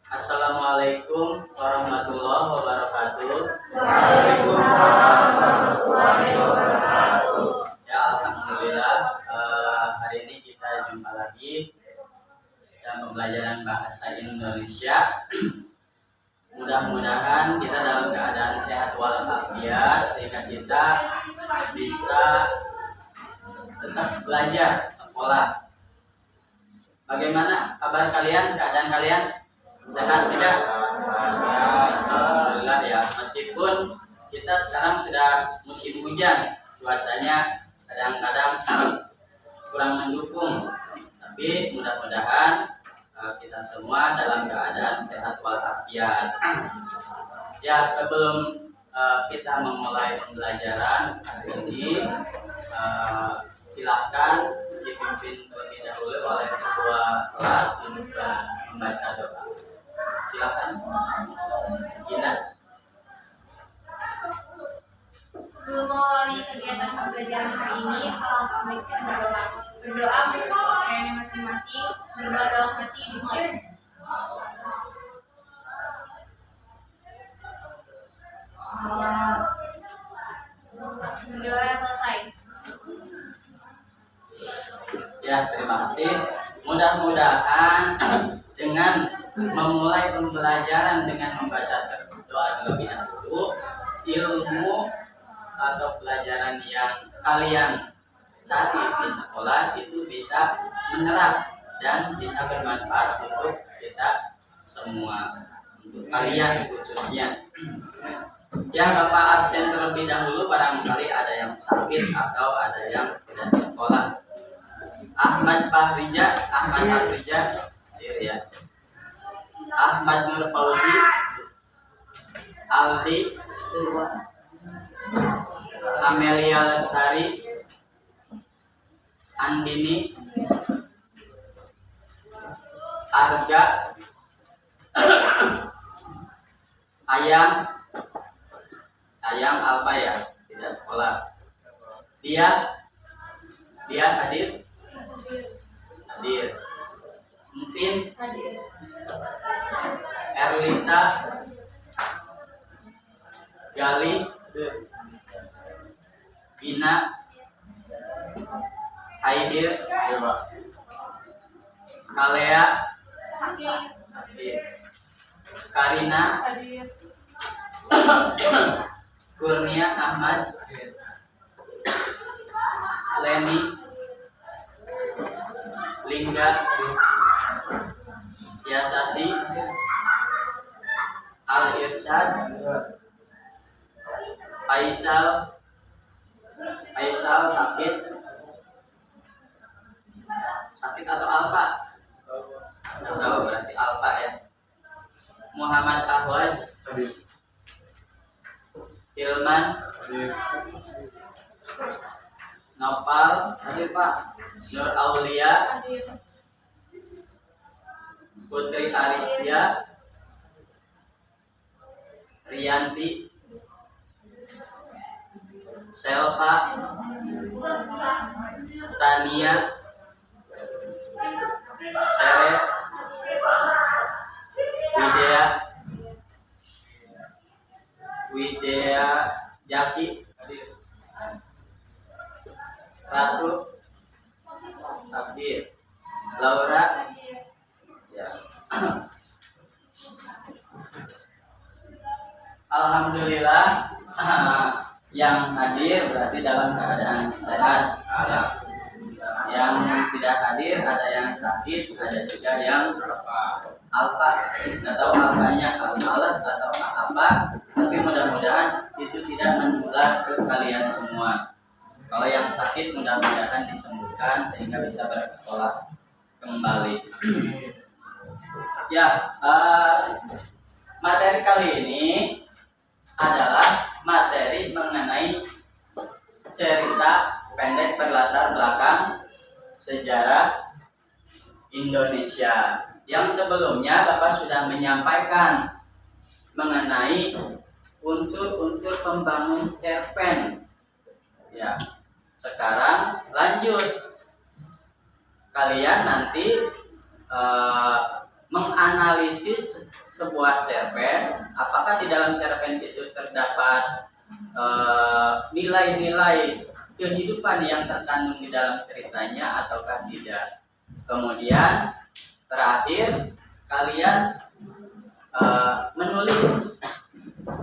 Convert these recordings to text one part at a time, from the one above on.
Assalamualaikum warahmatullahi wabarakatuh. Waalaikumsalam warahmatullahi wabarakatuh. Ya, alhamdulillah, hari ini kita jumpa lagi dalam pembelajaran bahasa Indonesia. Mudah-mudahan kita dalam keadaan sehat walafiat sehingga kita bisa tetap belajar sekolah. Bagaimana kabar kalian? Keadaan kalian? Sehat tidak? Ya, alhamdulillah ya. Meskipun kita sekarang sudah musim hujan, cuacanya kadang-kadang kurang mendukung, tapi mudah-mudahan kita semua dalam keadaan sehat walafiat. Ya, sebelum kita memulai pembelajaran hari ini, silakan dipimpin terlebih dahulu oleh ketua kelas untuk membaca doa. Silakan, Gina. Sebelum memulai kegiatan pembelajaran hari ini, alangkah baiknya berdoa menurut kepercayaan masing-masing. Berdoa dalam hati dimulai. Berdoa selesai. Ya, terima kasih. Mudah-mudahan dengan memulai pembelajaran dengan membaca doa terlebih dahulu, ilmu atau pelajaran yang kalian cari di sekolah itu bisa menyerap dan bisa bermanfaat untuk kita semua, untuk kalian khususnya. Yang Bapak absen terlebih dahulu barangkali ada yang sakit atau ada yang tidak sekolah. Ahmad Fahrija, ya. Ahmad Nur Fauzi, Aldi, Amelia Lestari, Andini, Arga, Ayang apa ya? Tidak sekolah. Dia hadir. Mungkin Erlita, Gali, Ina, Haidir, Kalea, Karina, Kurnia Ahmad, Leni, Lingga, Yasasi, Al Irsyad, Faisal sakit atau Alfa? Nggak tahu, berarti Alfa ya. Muhammad Ahwaj, Hilman, Nopal, hadir Pak. Nur Aulia, Putri Aristia, Rianti, Selva, Tania, Tere, Widya Jaki, Ratu, Sabdir, Laura, ya. Alhamdulillah, yang hadir berarti dalam keadaan sehat. Yang tidak hadir ada yang sakit, ada juga yang alfa. Nggak tahu alfanya malas atau apa, tapi mudah-mudahan itu tidak menular ke kalian semua. Kalau yang sakit mudah-mudahan disembuhkan sehingga bisa bersekolah kembali. Ya, materi kali ini adalah materi mengenai cerita pendek berlatar belakang sejarah Indonesia. Yang sebelumnya Bapak sudah menyampaikan mengenai unsur-unsur pembangun cerpen. Ya, sekarang lanjut. Kalian nanti menganalisis sebuah cerpen, apakah di dalam cerpen itu terdapat nilai-nilai kehidupan yang terkandung di dalam ceritanya ataukah tidak. Kemudian terakhir kalian menulis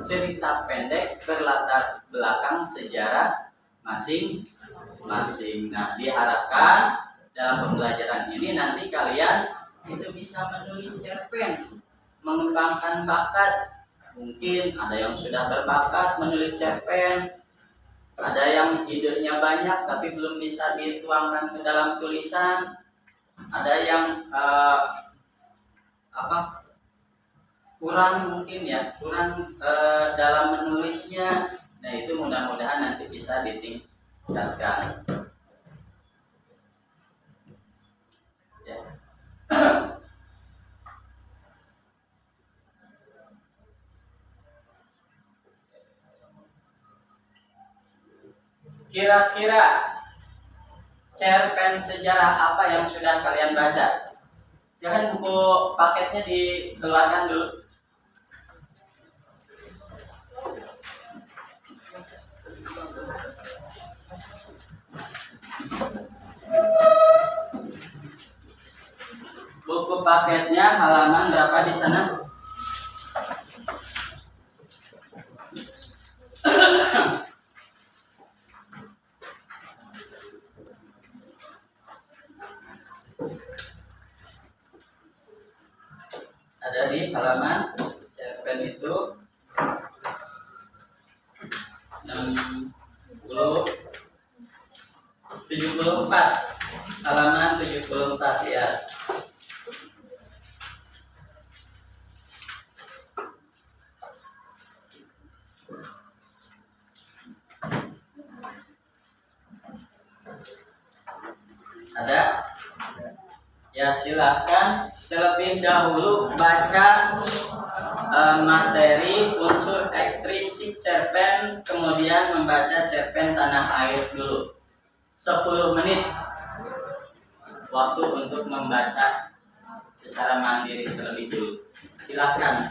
cerita pendek berlatar belakang sejarah masing-masing. Nah, diharapkan dalam pembelajaran ini nanti kalian itu bisa menulis cerpen, mengembangkan bakat. Mungkin ada yang sudah berbakat menulis cerpen, ada yang idenya banyak tapi belum bisa dituangkan ke dalam tulisan, ada yang kurang dalam menulisnya. Nah, itu mudah-mudahan nanti bisa ditingkatkan. Ya. Kira-kira cerpen sejarah apa yang sudah kalian baca? Silahkan buku paketnya dikeluarkan dulu. Buku paketnya halaman berapa di sana? Ada di halaman cerpen itu 74, halaman 74 ya. Ada? Ya, silakan terlebih dahulu baca materi unsur ekstrinsik cerpen, kemudian membaca cerpen Tanah Air dulu. 10 menit waktu untuk membaca secara mandiri terlebih dulu. Silakan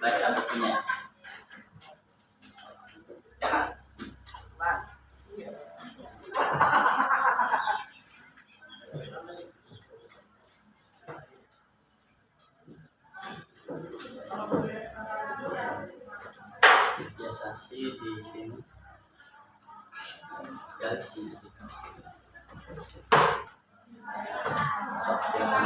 baca bukunya. Biasa sih di sini. Ya, di sini. Sok, silakan.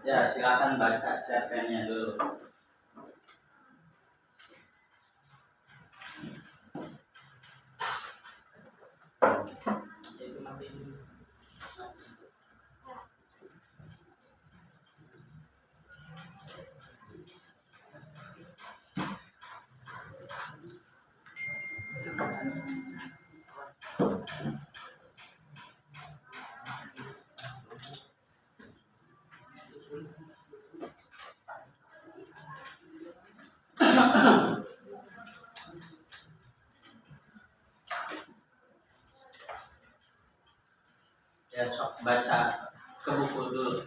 Ya, silakan baca cerpennya dulu. Ya sok baca ke buku dulu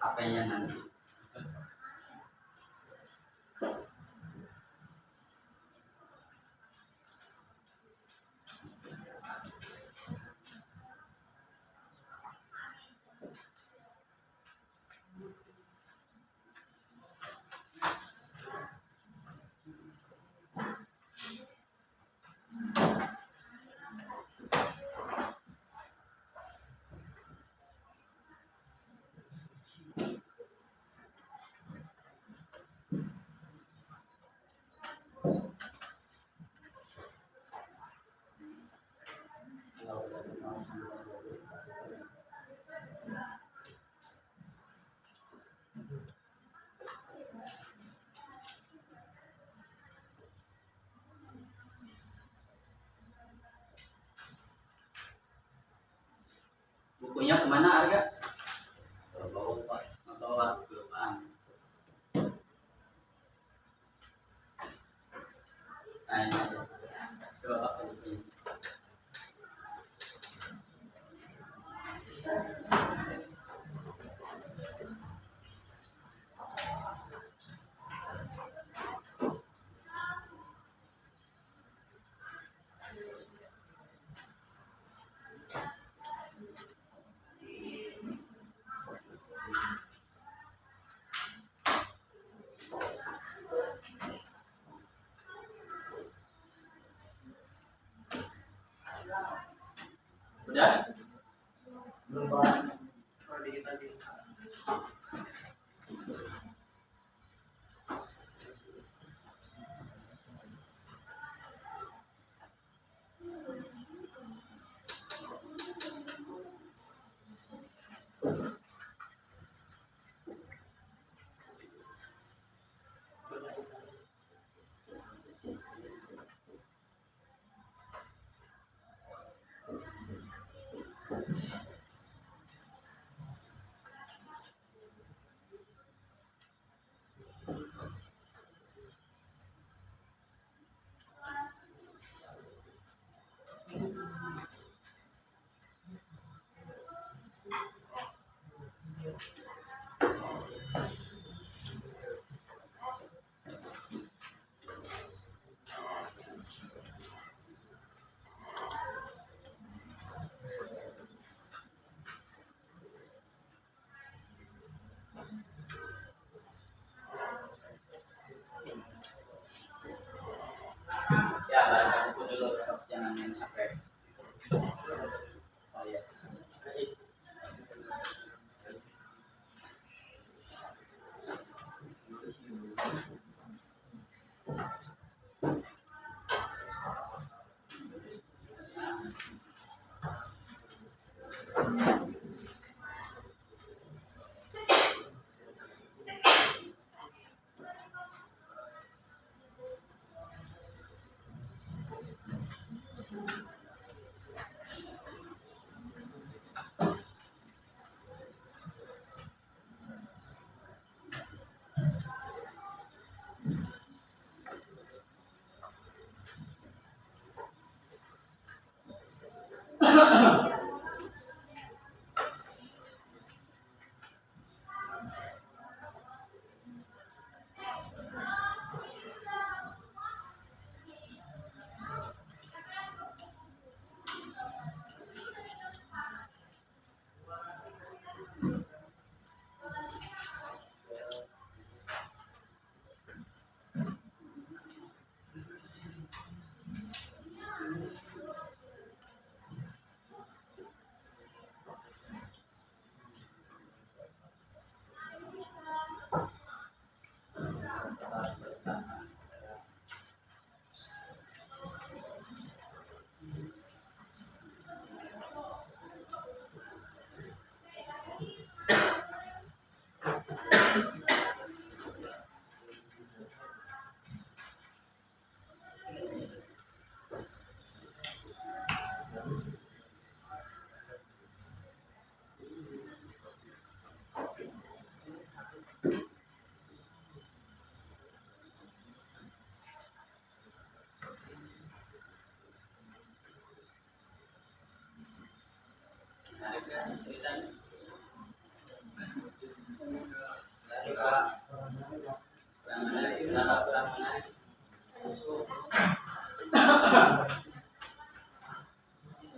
HP-nya nanti. Bukunya kemana Arga? Bawa kelupaan. Nah, ini aja. Coba pakai bukunya. Udah? Belum Pak. Oh, dikit lagi.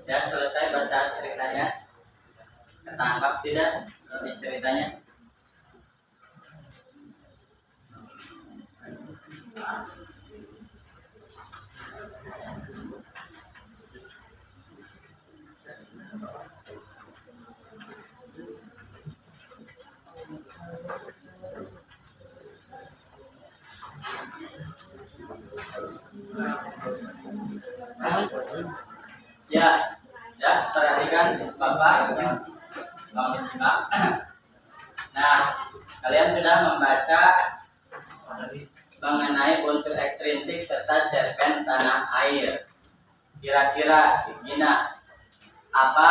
Ya, selesai baca ceritanya. Ketangkap tidak isi ceritanya? Ya, ya, perhatikan Bapak, kami simak. Nah, kalian sudah membaca mengenai unsur ekstrinsik serta cerpen tanah air. Kira-kira gina, apa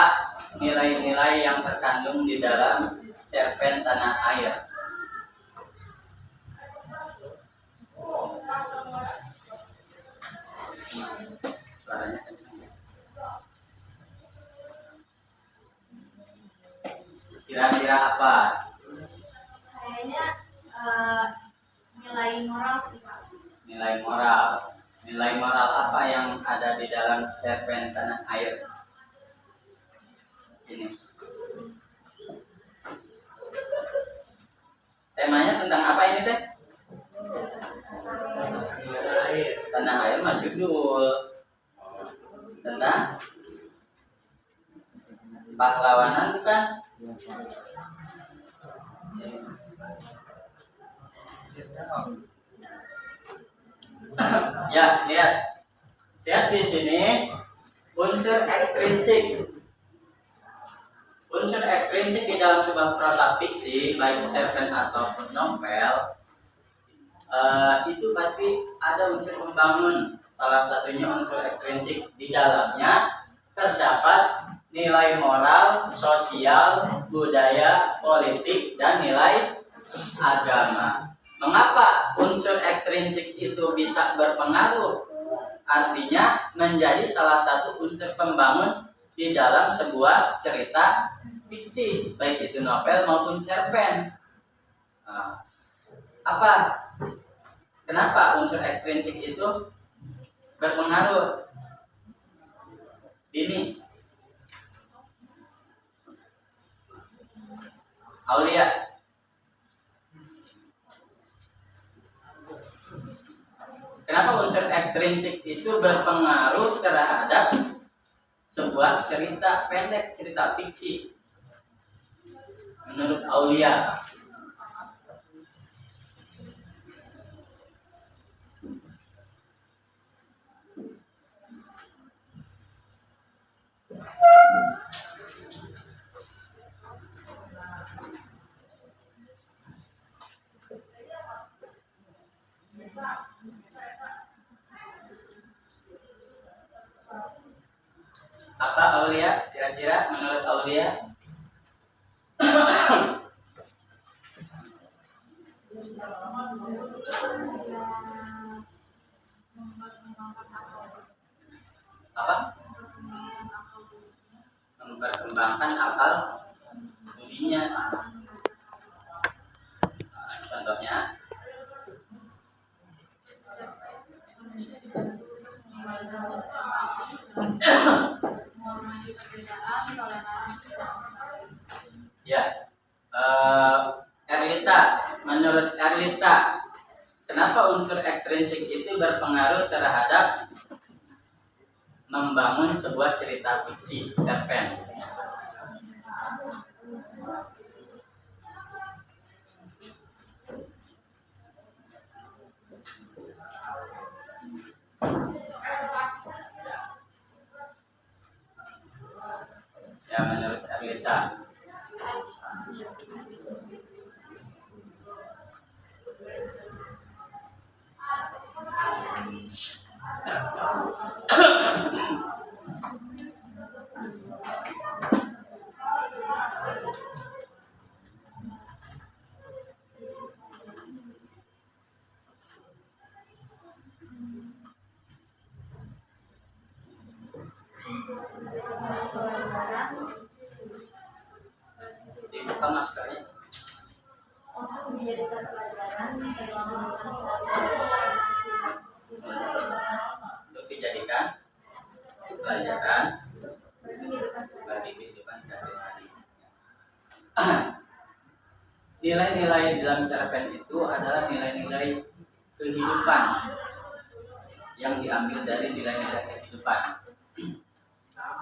nilai-nilai yang terkandung di dalam cerpen tanah air? Suaranya kencang. Kira-kira apa? Kayaknya nilai moral sih Pak. Nilai moral. Nilai moral apa yang ada di dalam cerpen tanah air? Ini. Temanya tentang apa ini teh? Tanah air mah judul. Tentang pahlawanan bukan? Ya, lihat. Lihat di sini unsur ekstrinsik. Unsur ekstrinsik di dalam sebuah prosa fiksi, baik cerpen ataupun novel, itu pasti ada unsur pembangun. Salah satunya unsur ekstrinsik. Di dalamnya terdapat nilai moral, sosial, budaya, politik, dan nilai agama. Mengapa unsur ekstrinsik itu bisa berpengaruh? Artinya menjadi salah satu unsur pembangun di dalam sebuah cerita fiksi, baik itu novel maupun cerpen. Apa? Kenapa unsur ekstrinsik itu berpengaruh? Dini, Aulia. Kenapa unsur ekstrinsik itu berpengaruh terhadap sebuah cerita pendek, cerita fiksi? Menurut Aulia. Apa Aulia? Kira-kira menurut Aulia? Apa? Memperkembangkan akal budinya. Contohnya? Ya, Erlita, menurut Erlita, kenapa unsur ekstrinsik itu berpengaruh terhadap membangun sebuah cerita fiksi, cerpen? Ya, menurut Erlita. Dibuka maskernya. Untuk menjadikan pelajaran Untuk dijadikan pelajaran bagi kehidupan sehari-hari. Nilai-nilai dalam cerpen itu adalah nilai-nilai kehidupan yang diambil dari nilai-nilai kehidupan.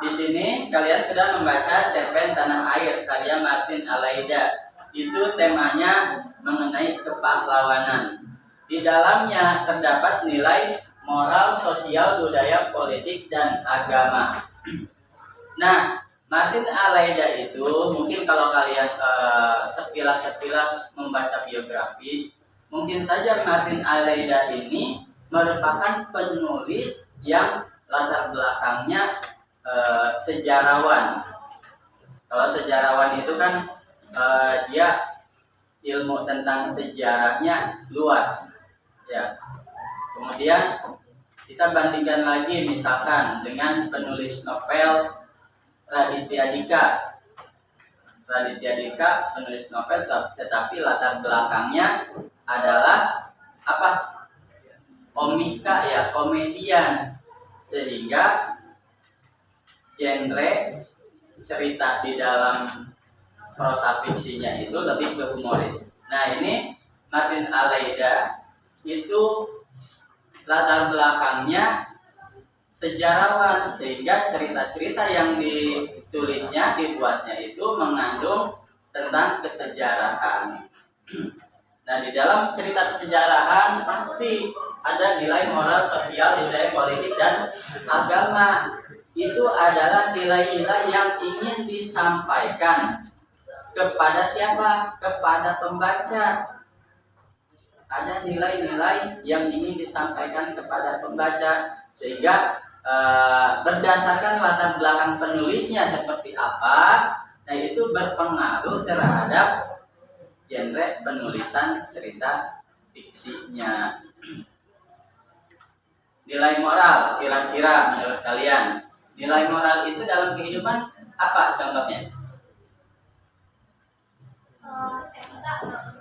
Di sini kalian sudah membaca cerpen Tanah Air karya Martin Almeida. Itu temanya mengenai kepahlawanan. Di dalamnya terdapat nilai moral, sosial, budaya, politik, dan agama. Nah, Martin Almeida itu mungkin kalau kalian sekilas membaca biografi, mungkin saja Martin Almeida ini merupakan penulis yang latar belakangnya sejarawan. Kalau sejarawan itu kan dia ilmu tentang sejarahnya luas, ya. Kemudian kita bandingkan lagi misalkan dengan penulis novel Raditya Dika. Raditya Dika penulis novel tetapi latar belakangnya adalah apa? Komika, ya, komedian, sehingga genre cerita di dalam prosa fiksinya itu lebih ke humoris. Nah, ini Martin Almeida itu latar belakangnya sejarawan, sehingga cerita-cerita yang ditulisnya, dibuatnya itu mengandung tentang kesejarahan. Nah, di dalam cerita kesejarahan pasti ada nilai moral, sosial, nilai politik, dan agama. Itu adalah nilai-nilai yang ingin disampaikan kepada siapa? Kepada pembaca. Ada nilai-nilai yang ingin disampaikan kepada pembaca, sehingga berdasarkan latar belakang penulisnya seperti apa, nah itu berpengaruh terhadap genre penulisan cerita fiksinya. Nilai moral, kira-kira menurut kalian, nilai moral itu dalam kehidupan apa contohnya?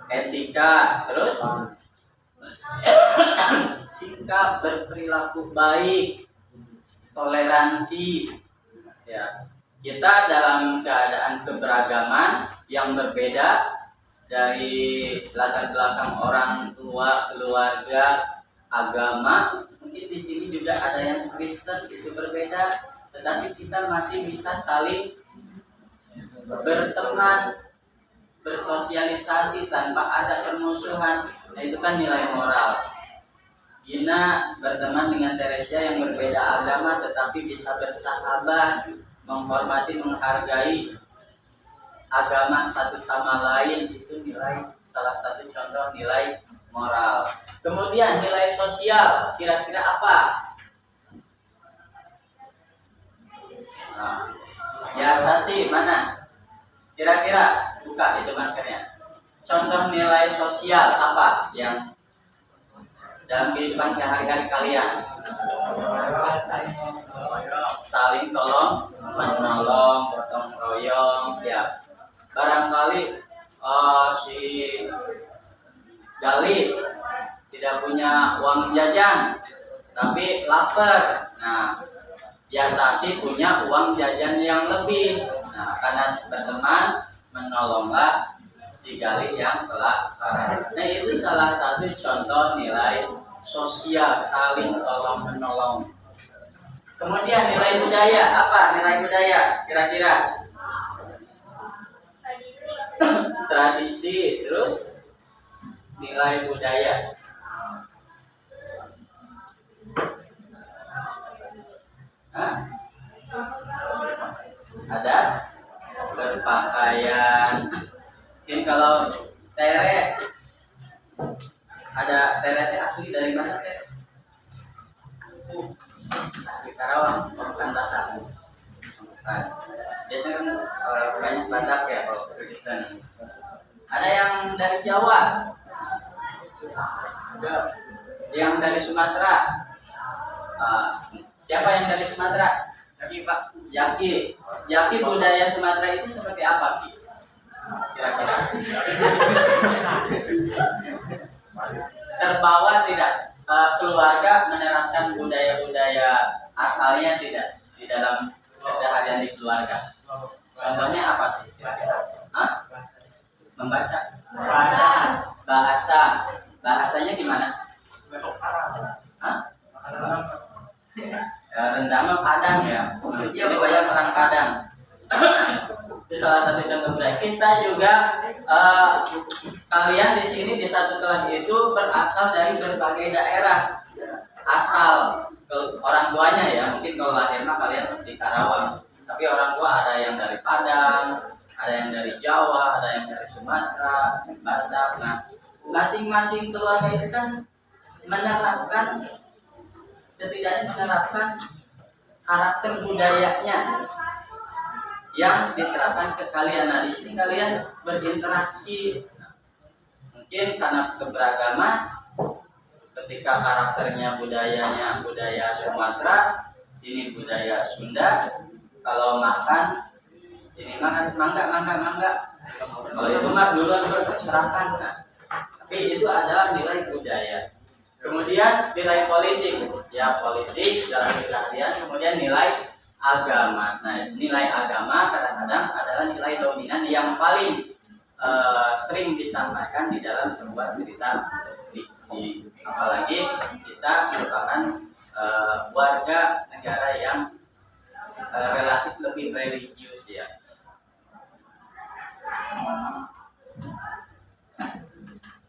Etika, terus sikap berperilaku baik, toleransi, ya. Kita dalam keadaan keberagaman yang berbeda dari latar belakang orang tua, keluarga, agama. Mungkin di sini juga ada yang Kristen, itu berbeda, tetapi kita masih bisa saling berteman, bersosialisasi tanpa ada permusuhan. Nah, itu kan nilai moral. Gina berteman dengan Teresia yang berbeda agama tetapi bisa bersahabat, menghormati, menghargai agama satu sama lain. Itu nilai, salah satu contoh nilai moral. Kemudian nilai sosial, kira-kira apa? Nah, biasa sih mana? Kira-kira buka itu maskernya. Contoh nilai sosial apa yang dalam kehidupan sehari-hari kalian? Saling tolong menolong, gotong royong, ya. Barangkali si Gali tidak punya uang jajan, tapi lapar. Nah, biasa sih punya uang jajan yang lebih. Nah, karena berteman, menolonglah si Gali yang telah lapar. Nah, itu salah satu contoh nilai sosial, saling tolong menolong. Kemudian nilai budaya, apa nilai budaya? Kira-kira? Tradisi, terus nilai budaya. Hah? Ada berpakaian. Mungkin kalau tere, ada tere asli dari mana teh? Asli Karawang, bukan Batak. Bukan. Biasanya kan banyak Batak ya kalau Kristen. Ada yang dari Jawa, yang dari Sumatera. Siapa yang dari Sumatera? Jaki, Pak. Jaki budaya Sumatera itu seperti apa, Ki? Kira-kira. Terbawa tidak keluarga menerapkan budaya-budaya asalnya tidak di di dalam keseharian di keluarga? Contohnya apa sih? Hah? Membaca. Bahasanya gimana sih? Hah? Ya, rendang Padang ya. Jadi banyak orang Padang. Itu salah satu contoh budaya. Kita juga kalian di sini di satu kelas itu berasal dari berbagai daerah. Asal orang tuanya ya, mungkin kalau lahir mah kalian di Karawang. Tapi orang tua ada yang dari Padang, ada yang dari Jawa, ada yang dari Sumatera, Batak. Nah, masing-masing keluarga itu kan setidaknya menerapkan karakter budayanya yang diterapkan ke kalian. Nah, di sini kalian berinteraksi. Mungkin karena keberagaman, ketika karakternya budaya Sumatera, ini budaya Sunda. Kalau makan, ini makan mangga. Kalau itu mah duluan berserahkan. Nah, tapi itu adalah nilai budaya. Kemudian nilai politik, ya politik dalam keseharian. Kemudian nilai agama. Nah, nilai agama kadang-kadang adalah nilai dominan yang paling sering disampaikan di dalam sebuah cerita fiksi. Apalagi kita merupakan warga negara yang relatif lebih religius ya.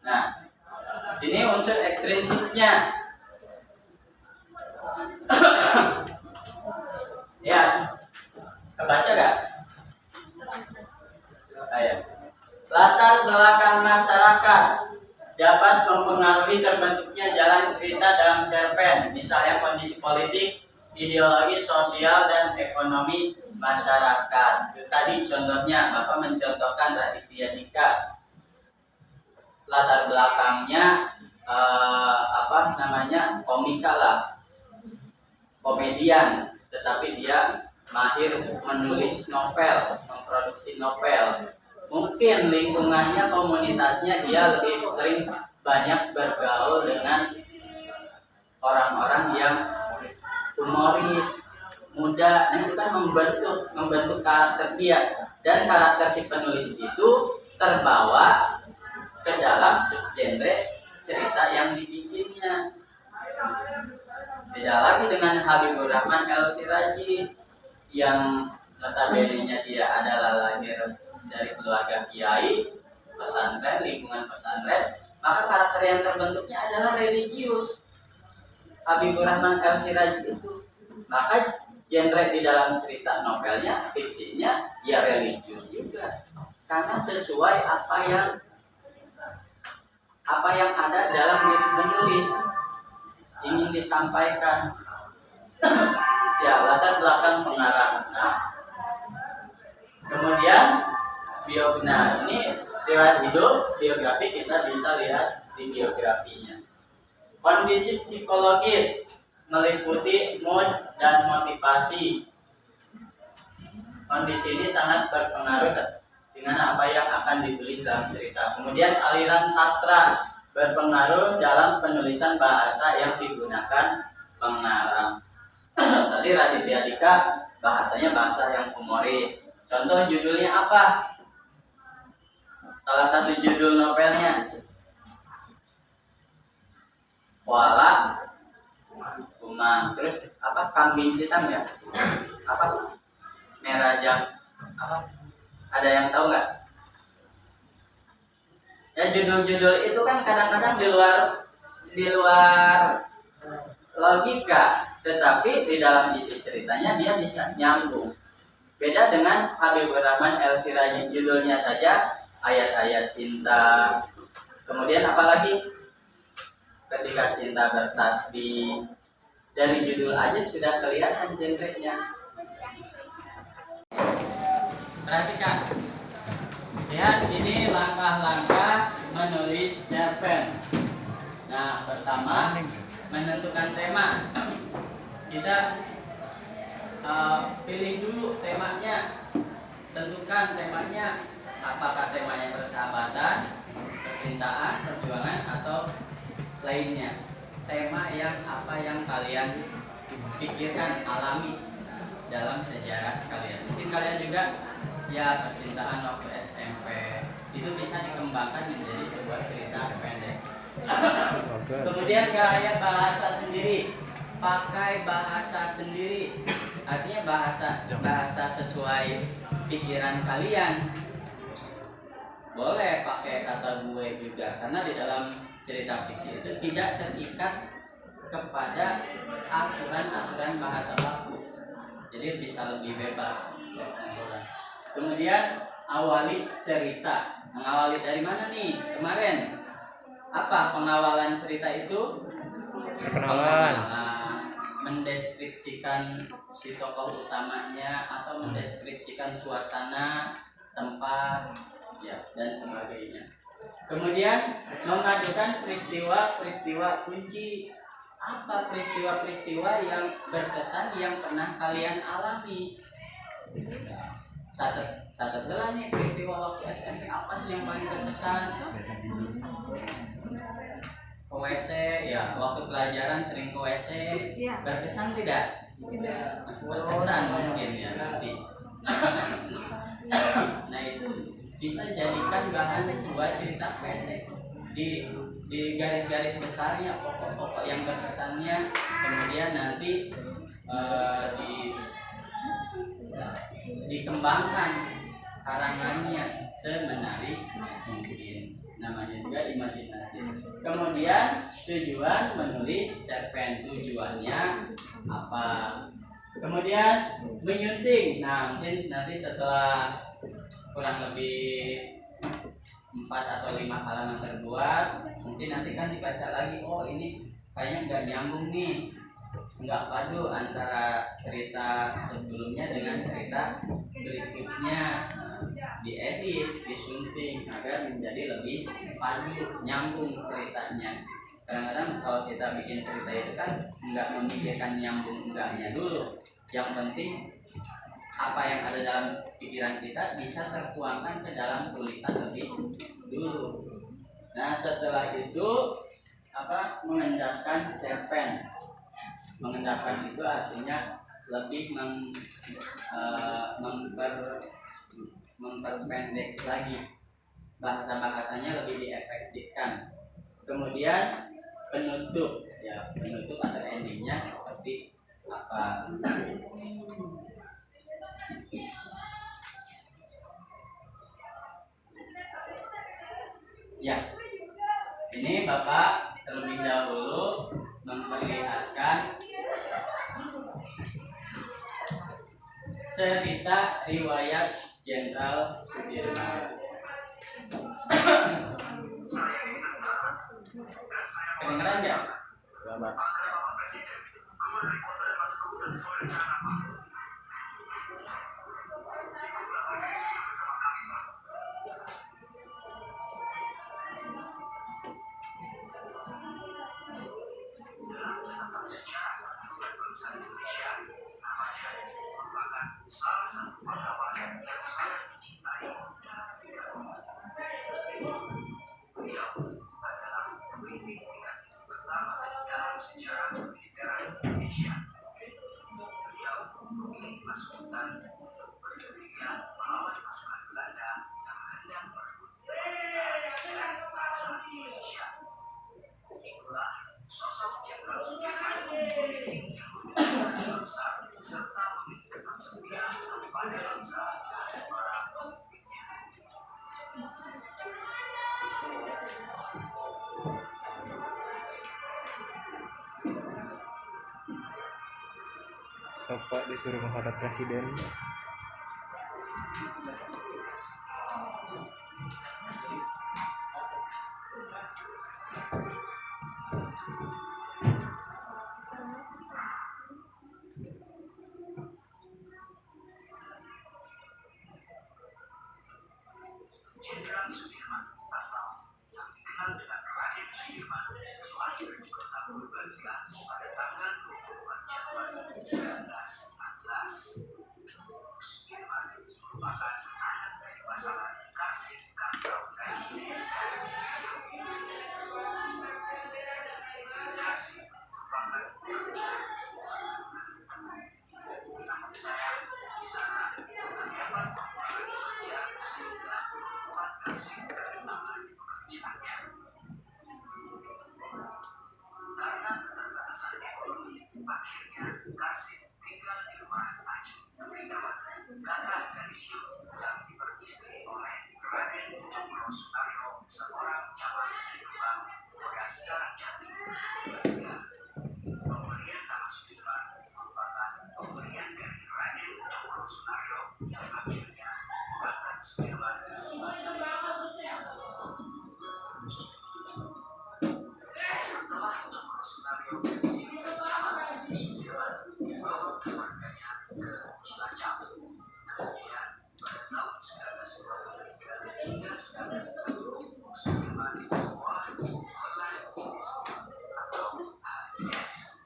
Nah, ini unsur ekstrinsipnya. Ya, kebaca gak? Ayo. Latar belakang masyarakat dapat mempengaruhi terbentuknya jalan cerita dalam cerpen, misalnya kondisi politik, ideologi, sosial, dan ekonomi masyarakat. Itu tadi contohnya, Bapak mencontohkan Raditya Dika. Latar belakangnya komika lah, komedian, tetapi dia mahir menulis novel, memproduksi novel. Mungkin lingkungannya, komunitasnya dia lebih sering banyak bergaul dengan orang-orang yang humoris, muda. Nah, itu kan membentuk karakter dia, dan karakter si penulis itu terbawa ke dalam subgenre cerita yang dibikinnya. Beda lagi dengan Habibur Rahman El-Siraji yang notabene-nya dia adalah lahir dari keluarga kiai, pesantren, lingkungan pesantren, maka karakter yang terbentuknya adalah religius. Habibur Rahman El-Siraji itu, maka genre di dalam cerita novelnya, fiksinya, ya religius juga, karena sesuai apa yang ada dalam diri penulis ingin disampaikan. Ya, latar belakang pengarang. Nah, kemudian ini riwayat hidup, biografi, kita bisa lihat di biografinya. Kondisi psikologis meliputi mood dan motivasi. Kondisi ini sangat berpengaruh dengan apa yang akan ditulis dalam cerita. Kemudian aliran sastra berpengaruh dalam penulisan bahasa yang digunakan pengarang. Tadi Raditya Dika bahasanya bahasa yang humoris. Contoh judulnya apa? Salah satu judul novelnya Kuala Kumang. Terus apa? Kambing hitam ya? Apa? Merah jam. Apa? Ada yang tahu nggak? Ya, judul-judul itu kan kadang-kadang di luar logika, tetapi di dalam isi ceritanya dia bisa nyambung. Beda dengan Habibur Rahman El-Siraji, judulnya saja ayat-ayat cinta. Kemudian apalagi? Ketika cinta bertasbih. Dari judul aja sudah kelihatan genrenya. Perhatikan. Lihat, ini langkah-langkah menulis cerpen. Nah, pertama menentukan tema. Kita pilih dulu temanya, tentukan temanya. Apakah temanya persahabatan, percintaan, perjuangan, atau lainnya. Tema yang apa yang kalian pikirkan, alami. dalam sejarah kalian. Mungkin kalian juga ya percintaan waktu SMP itu bisa dikembangkan menjadi sebuah cerita pendek. Kemudian gaya bahasa sendiri, pakai bahasa sendiri, artinya bahasa sesuai pikiran kalian. Boleh pakai kata gue juga, karena di dalam cerita fiksi itu tidak terikat kepada aturan-aturan bahasa baku, jadi bisa lebih bebas. Kemudian awali cerita. Mengawali dari mana nih? Kemarin apa pengawalan cerita itu? Perkenalan. Mendeskripsikan si tokoh utamanya atau mendeskripsikan suasana, tempat, ya, dan sebagainya. Kemudian mengajukan peristiwa-peristiwa kunci. Apa peristiwa-peristiwa yang berkesan yang pernah kalian alami? Catat dulu nih peristiwa waktu SMP apa sih yang paling berkesan? Ke WC, ya waktu pelajaran sering ke WC, berkesan tidak? Berkesan mungkin ya nanti. Nah itu bisa jadikan bahan sebuah cerita pendek. Di garis-garis besarnya pokok-pokok yang berkesannya, kemudian nanti dikembangkan karangannya semenarik mungkin, namanya juga imajinasi. Kemudian tujuan menulis cerpen, tujuannya apa. Kemudian menyunting. Nah mungkin nanti setelah kurang lebih 4 atau 5 halaman terbuat, mungkin nanti kan dibaca lagi, oh ini kayaknya nggak nyambung nih, nggak padu antara cerita sebelumnya dengan cerita berikutnya. Diedit, disunting agar menjadi lebih padu, nyambung ceritanya. Kadang-kadang kalau kita bikin cerita itu kan nggak memikirkan nyambung enggaknya dulu, yang penting apa yang ada dalam pikiran kita bisa tertuangkan ke dalam tulisan lebih dulu. Nah setelah itu mengendapkan cerpen. Mengendapkan itu artinya lebih memperpendek lagi, bahasanya lebih diefektifkan. Kemudian penutup, ya penutup atau endingnya seperti apa? Ya, ini Bapak terlebih dahulu memperlihatkan cerita riwayat Jenderal Sudirman. Kedengeran ya? Bapak disuruh menghadap presiden. Jenderal Sudirman atau yang dikenal dengan Raden Sudirman lahir di kota Purbalingga pada tanggal 24 Januari 1914. Sudirman merupakan anak dari pasangan Karsip Kartau Gaji dan Siau. Karsip merupakan pekerja, namun sayang 1940 Sudirman sekolah di Holland English School atau HIS.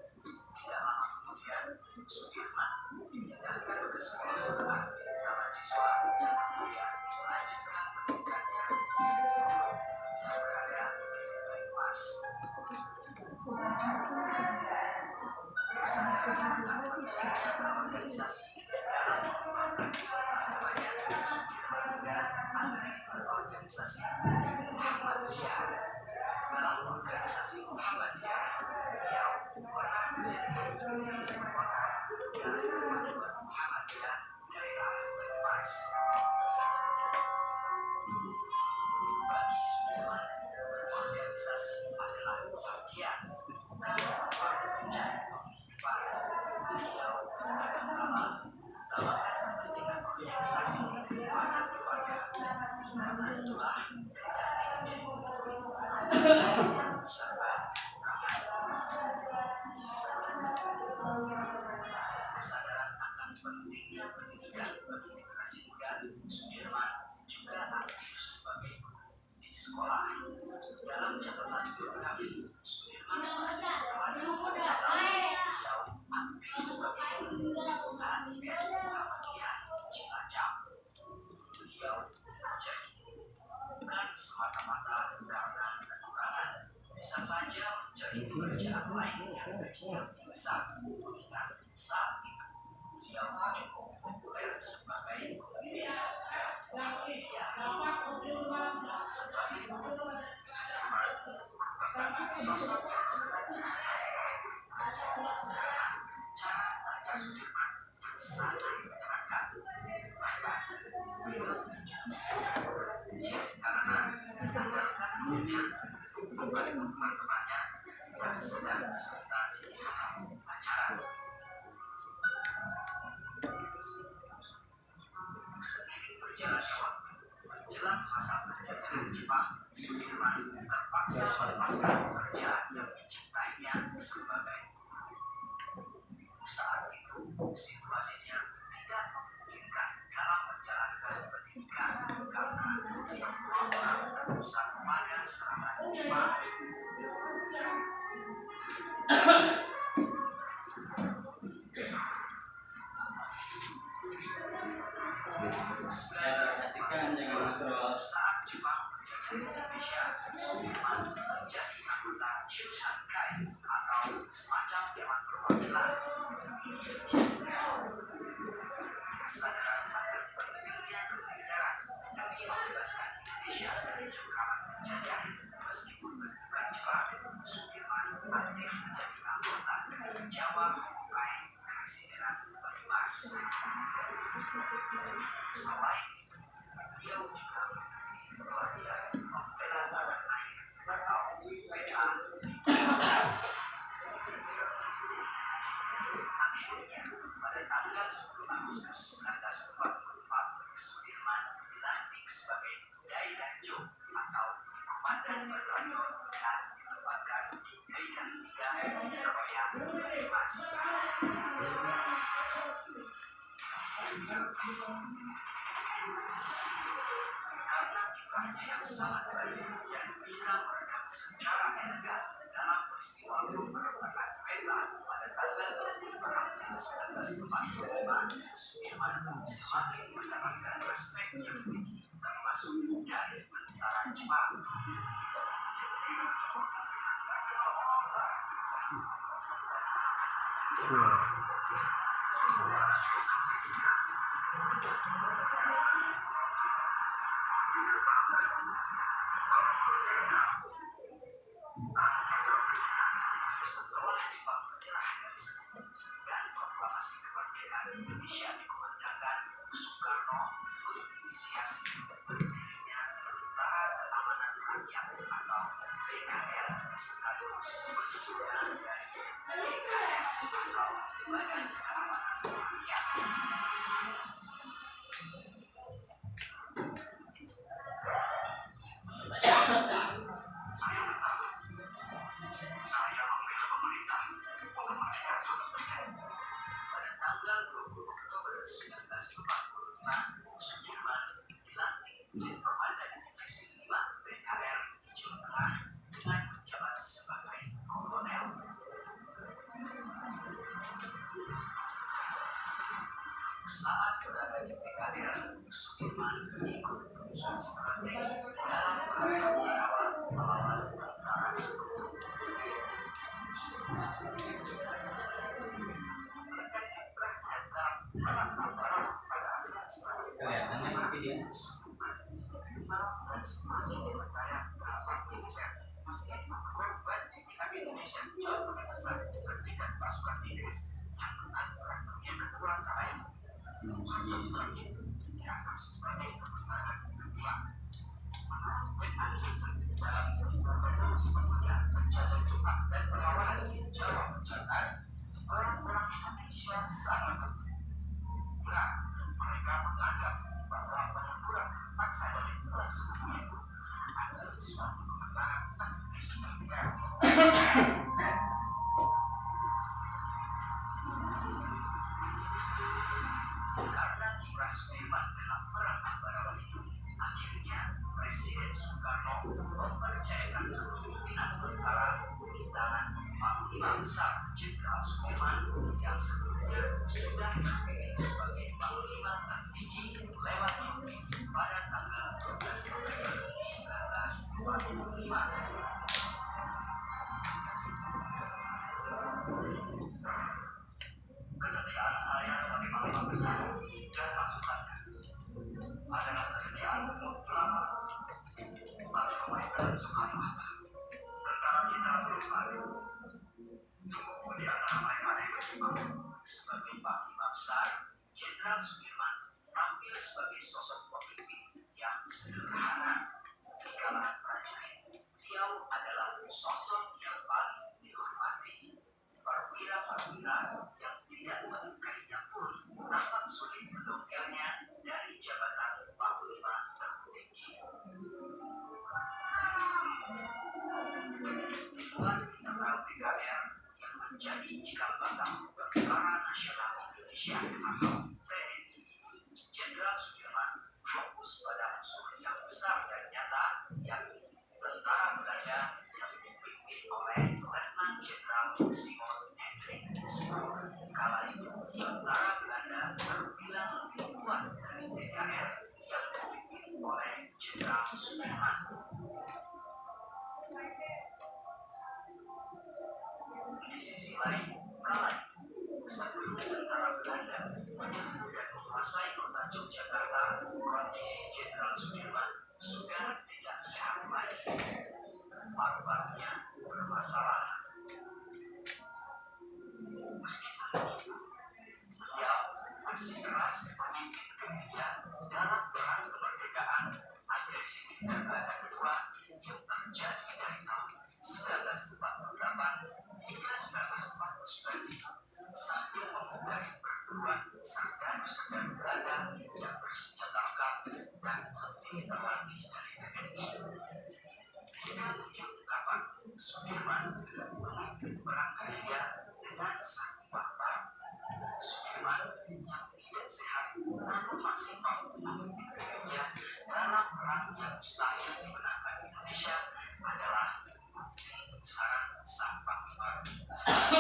Tidak lama kemudian Sudirman dipindahkan ke sekolah menengah taman siswa yang kemudian melanjutkan pendidikannya di Pondok yang berada di Banyumas. Organisasi dalam mengembangkan banyak Sudirman dan aktif berorganisasi Muhammadiyah. Dalam organisasi Muhammadiyah, beliau pernah menjadi pendiri sementara dari Persatuan Muhammadiyah daerah Banyumas. Bagi Sudirman, berorganisasi adalah bagian bukan merupakan mencari penghidupan. Beliau kadang-kala mengutamakan kepentingan organisasi daripada keluarga. Karena itulah kendati menjadi penghidupan serta kesadaran akan pentingnya pendidikan bagi generasi muda, Sudirman juga aktif sebagai guru di sekolah. Dalam catatan biografi, Sudirman telah mencatat beliau aktif sebagai guru HIS Muhammadiyah Cilacap. Beliau menjadi guru bukan semata-mata karena kekurangan, bisa saja mencari pekerjaan lain yang gajinya lebih besar, mengingat saat itu beliau cukup populer sebagai pemimpin Muhammadiyah. Sebagai guru, Sudirman merupakan sosok yang sangat dicintai karena cara mengajar Sudirman yang sangat menyenangkan. Bahkan beliau dijuluki karena mengandalkan gurunya untuk membantu teman-temannya yang sedang kesulitan dalam acara. Seiring berjalannya waktu, menjelang masa penjajahan Jepang, Sudirman terpaksa melepaskan pekerjaan yang dicintainya sebagai guru. Saat itu, situasinya tidak memungkinkan dalam menjalankan pendidikan karena semua orang terpusat pada serangan Jepang. Perhatikan jangan ngobrol. Saat Jepang menjajah Indonesia, Sudirman menjadi anggota Shushankai atau semacam dewan perwakilan. Kesadaran akan pentingnya kemiliteran demi membebaskan Indonesia dari cengkraman penjajah, meskipun bertugas Jepang, Sudirman aktif menjadi anggota dari Jawa Hokai Presidenan Banyumas. Selain itu, beliau juga memiliki pelatihan membela tanah air atau PA. Akhirnya, pada tanggal 10 Agustus 1944, Sudirman dilantik sebagai Daidanjo atau Komandan Batalion dan ditempatkan di Daidan 3 Kroya, Banyumas. Karena kiprahnya yang sangat baik dan bisa meredam secara elegan dalam peristiwa pemberontakan kereta pada tanggal 25 April 1945, Sudirman semakin mendapatkan respek yang tinggi, termasuk dari tentara Jepang. Setelah Jepang menyerah dari sekutu dan proklamasi kemerdekaan Indonesia dikumandangkan, Soekarno menginisiasi berdirinya Tentara Keamanan Rakyat atau TKR, sekaligus bentuknya dari BKR atau Badan Keamanan Rakyat. Saya membela pemerintah untuk merdeka 100%. Pada tanggal 20 Oktober 1945, Sudirman dilantik menjadi komandan divisi Saat berada di PKR, Sudirman ikut menyusun strategi dalam perang Tarawa melawan tentara sekutu. Kelihatannya tapi dia orang-orang Indonesia sangat berat. Mereka menganggap bahwa pengukuran terpaksa dari perang sekutu itu adalah suatu kemenangan taktis militer. Karena kiprah Sudirman dalam perang Ambarawa itu, akhirnya Presiden Soekarno mempercayakan kepemimpinan tentara di tangan Panglima Besar Jenderal Sudirman yang sebelumnya sudah terpilih sebagai Panglima tertinggi lewat cuti pada tanggal 12 November 1945. Kesetiaan saya sebagai Panglima Besar dan pasukannya adalah kesetiaan mutlak pada pemerintahan Soekarno-Hatta. Tentara kita belum ada. Cukup di antara mereka ada yang berkembang. Sebagai Panglima Besar, Jenderal Sudirman tampil sebagai sosok pemimpin yang sederhana di kalangan prajurit. Beliau adalah sosok yang paling dihormati. Perwira-perwira yang tidak menyukainya pun tampak sulit mendongkelnya dari jabatan Panglima tertinggi. Di luar internal PKR yang menjadi cikal bakal Tentara Nasional Indonesia atau TNI, Jenderal Sudirman fokus pada musuh yang besar dan nyata, yakni tentara Belanda yang dipimpin oleh Letnan Jenderal Simon Hendrik Spoor. Kala itu, tentara Belanda terbilang lebih kuat dari PKR yang dipimpin oleh Jenderal Sudirman. Di sisi lain, kala itu, sebelum tentara Belanda menyerbu dan menguasai kota Yogyakarta, kondisi Jenderal Sudirman sudah tidak sehat lagi. Paru-parunya bermasalah. Meskipun begitu, beliau bersikeras memimpin gerilya dalam perang kemerdekaan agresi militer Belanda kedua yang terjadi dari tahun 1948 hingga 1949 sambil memugari perguruan sergaru-sergaru Belanda yang bersenjata lengkap dan lebih terlatih dari TNI. Hingga muncul kapan Sudirman memimpin perang gerilya dengan sangat barbar. Sudirman yang tidak sehat namun masih mampu memimpin gerilya dalam perang yang mustahil dimenangkan Indonesia adalah bukti kebesaran sang Panglima Besar.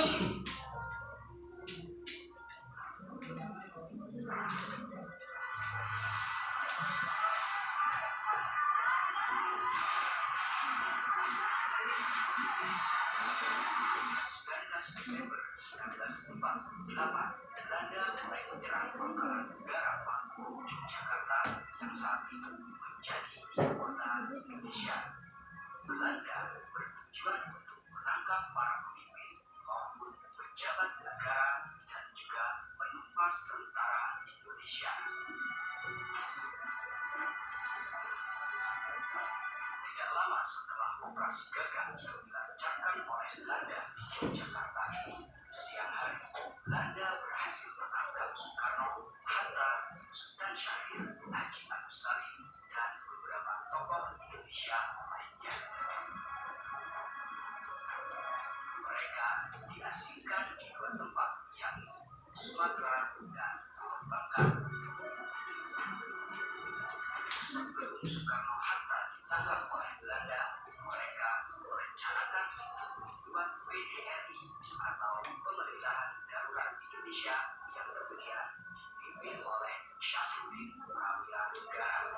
Desember 1948, Belanda mulai menyerang pangkalan udara Panggung Yogyakarta yang saat itu menjadi ibu kota Indonesia. Belanda bertujuan untuk menangkap para pemimpin maupun pejabat negara dan juga menumpas tentara Indonesia. Tidak lama setelah operasi gagak yang dilancarkan oleh Belanda di Yogyakarta ini, siang hari Belanda berhasil menangkap Soekarno, Hatta, Sultan Syahrir, Haji Agus Salim, dan beberapa tokoh Indonesia lainnya. Mereka diasingkan di dua tempat, yakni Sumatera dan Pulau Bangka. Sebelum Soekarno-Hatta ditangkap oleh Belanda, mereka merencanakan untuk membuat PDRI atau Pemerintahan Darurat Indonesia yang kemudian dipimpin dipimpin oleh Syafruddin Prawira Negara.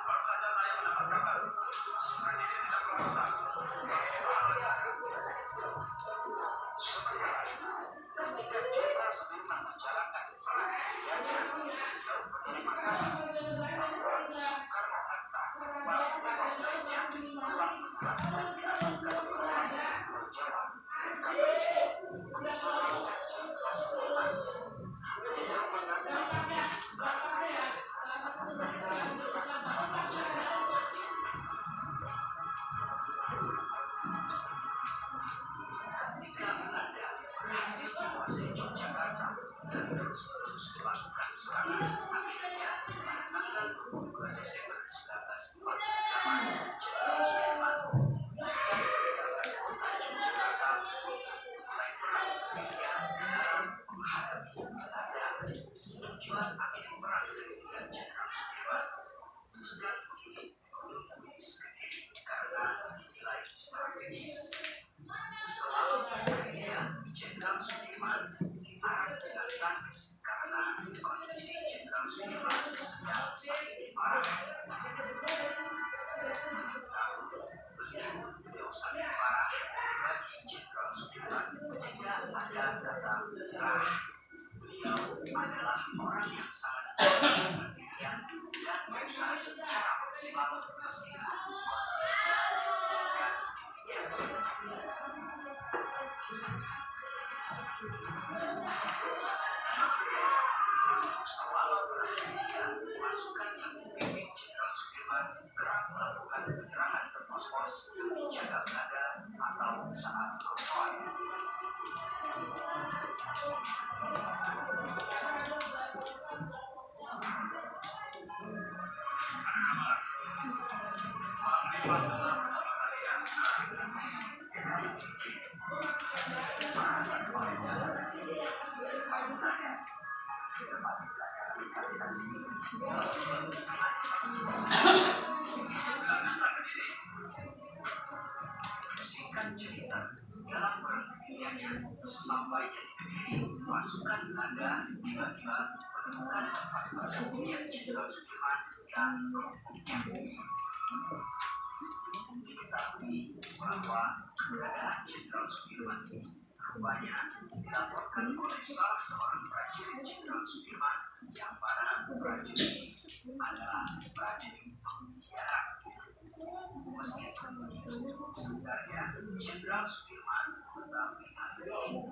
Baru saja saya mendapat kabar Presiden tidak berkomentar. Sementara itu, ketika Jenderal Sudirman menjalankan peran kepribadiannya, beliau menerima kabar bahwa Soekarno-Hatta dan tokoh lainnya telah menerapkan diasingkan berulang ke Pulau Jawa. Kabar itu menjadikan Jenderal Sudirman beliau mengambil Soekarno. Ketika Belanda berhasil menguasai Yogyakarta dan terus-menerus melakukan serangan, akhirnya pada tanggal 22 Desember 1948, Jenderal Sudirman memutuskan meninggalkan kota Yogyakarta untuk memulai perang dunia dalam menghadapi Belanda. Tujuan akhir perang dengan Jenderal Sudirman memutuskan memilih Gunung Kunis Kediri karena dinilai strategis. Selama perangnya, Jenderal Sudirman diarahkan karena kondisi Jenderal Sudirman sedang sakit parah. Meskipun beliau sakit parah, bagi Jenderal Sudirman tidak ada kata menyerah. Beliau adalah orang yang sangat mandirian dan berusaha secara maksimal meskipun kondisinya membutuhkan dirinya. Selama berada pasukan yang dipimpin Jenderal Sudirman kerap melakukan penyerangan ke pos-pos yang dijaga Belanda atau saat konvoy. Panglima besar bersama kalian. Singkat cerita, dalam perang dunianya, sesampainya di Kediri, pasukan Belanda tiba-tiba menemukan tempat persembunyian Jenderal Sudirman dan kelompoknya. Diketahui bahwa keberadaan Jenderal Sudirman ini rupanya dilaporkan oleh salah seorang prajurit Jenderal Sudirman yang para prajurit adalah prajurit pengkhianat. Meskipun begitu, sebenarnya Jenderal Sudirman tetap dihakimi.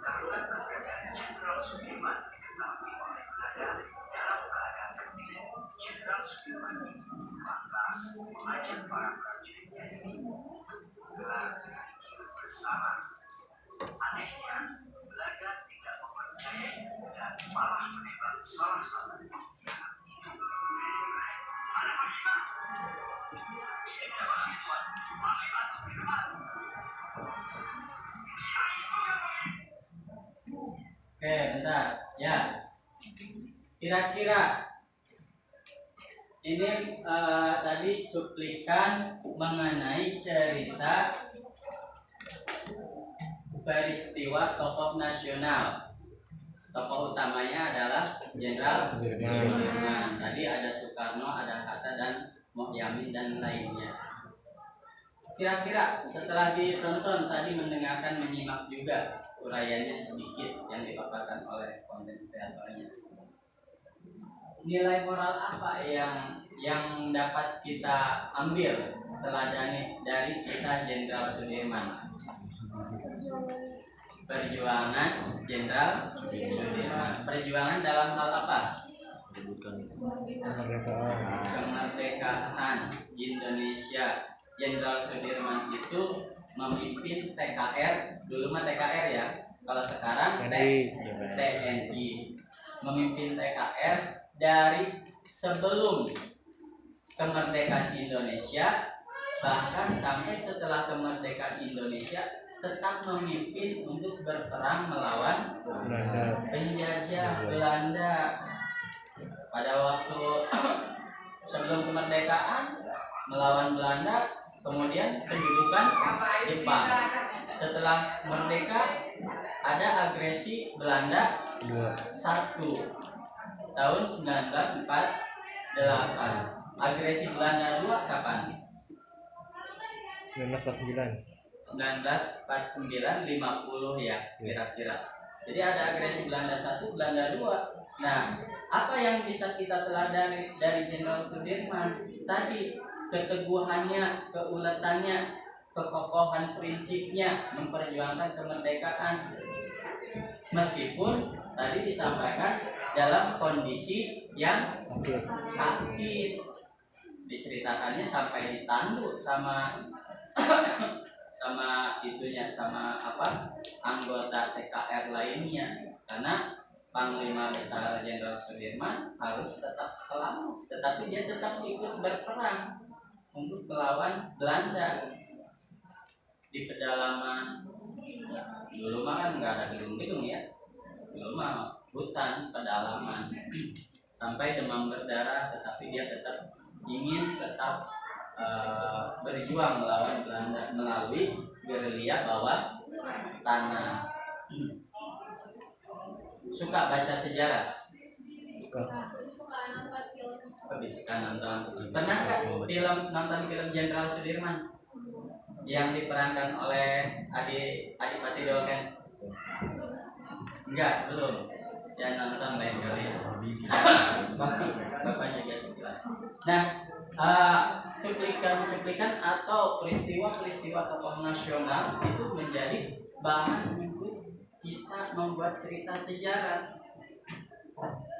Karena keberadaan Jenderal Sudirman diketahui oleh Belanda dalam keadaan genting, Jenderal Sudirman itu lantas mengajak para prajuritnya ini untuk menggelar pikir bersama. Anehnya, Belanda tidak mempercayai dan malah menembak salah satu pengkhianat itu. Ada Panglima? Ini dia Panglima Tuan, Panglima Sudirman. Oke, bentar. Ya. Kira-kira ini tadi cuplikan mengenai cerita peristiwa tokoh nasional. Tokoh utamanya adalah Jenderal Sudirman. Tadi ada Soekarno, ada Hatta, dan Mohyamin dan lainnya. Kira-kira setelah ditonton tadi, mendengarkan, menyimak juga uraiannya sedikit yang dipaparkan oleh konten kreatornya. Nilai moral apa yang dapat kita ambil teladani dari kisah Jenderal Sudirman? Perjuangan Jenderal Sudirman. Perjuangan dalam hal apa? Kemerdekaan Indonesia. Jenderal Sudirman itu memimpin TKR, dulu mah TKR ya, kalau sekarang TNI. Memimpin TKR dari sebelum kemerdekaan Indonesia, bahkan sampai setelah kemerdekaan Indonesia tetap memimpin untuk berperang melawan penjajah Belanda. Pada waktu melawan Belanda, kemudian pendudukan Jepang. Setelah merdeka ada agresi Belanda 1 tahun 1948. Agresi Belanda 2 kapan? 1949. 1949 50 ya kira-kira. Jadi ada agresi Belanda 1, Belanda 2. Nah, apa yang bisa kita teladani dari Jenderal Sudirman? Tadi keteguhannya, keuletannya, kekokohan prinsipnya memperjuangkan kemerdekaan. Meskipun tadi disampaikan dalam kondisi yang sakit. Diceritakannya sampai ditanduk sama sama anggota TKR lainnya, karena Panglima Besar Jenderal Sudirman harus tetap selamat, tetapi dia tetap ikut berperang untuk melawan Belanda di pedalaman. Dulu mah kan nggak ada gedung-gedung ya, dulu mah hutan pedalaman. Sampai demam berdarah, tetapi dia tetap ingin berjuang melawan Belanda melalui gerilya bawah tanah. Suka baca sejarah? Lebih suka nonton. Pernah nggak nonton film Jenderal Sudirman yang diperankan oleh Adipati Dolken? Enggak, belum. Saya nonton lain kali. Bapak juga sekilas. Nah, cuplikan atau peristiwa tokoh nasional itu menjadi bahan untuk kita membuat cerita sejarah.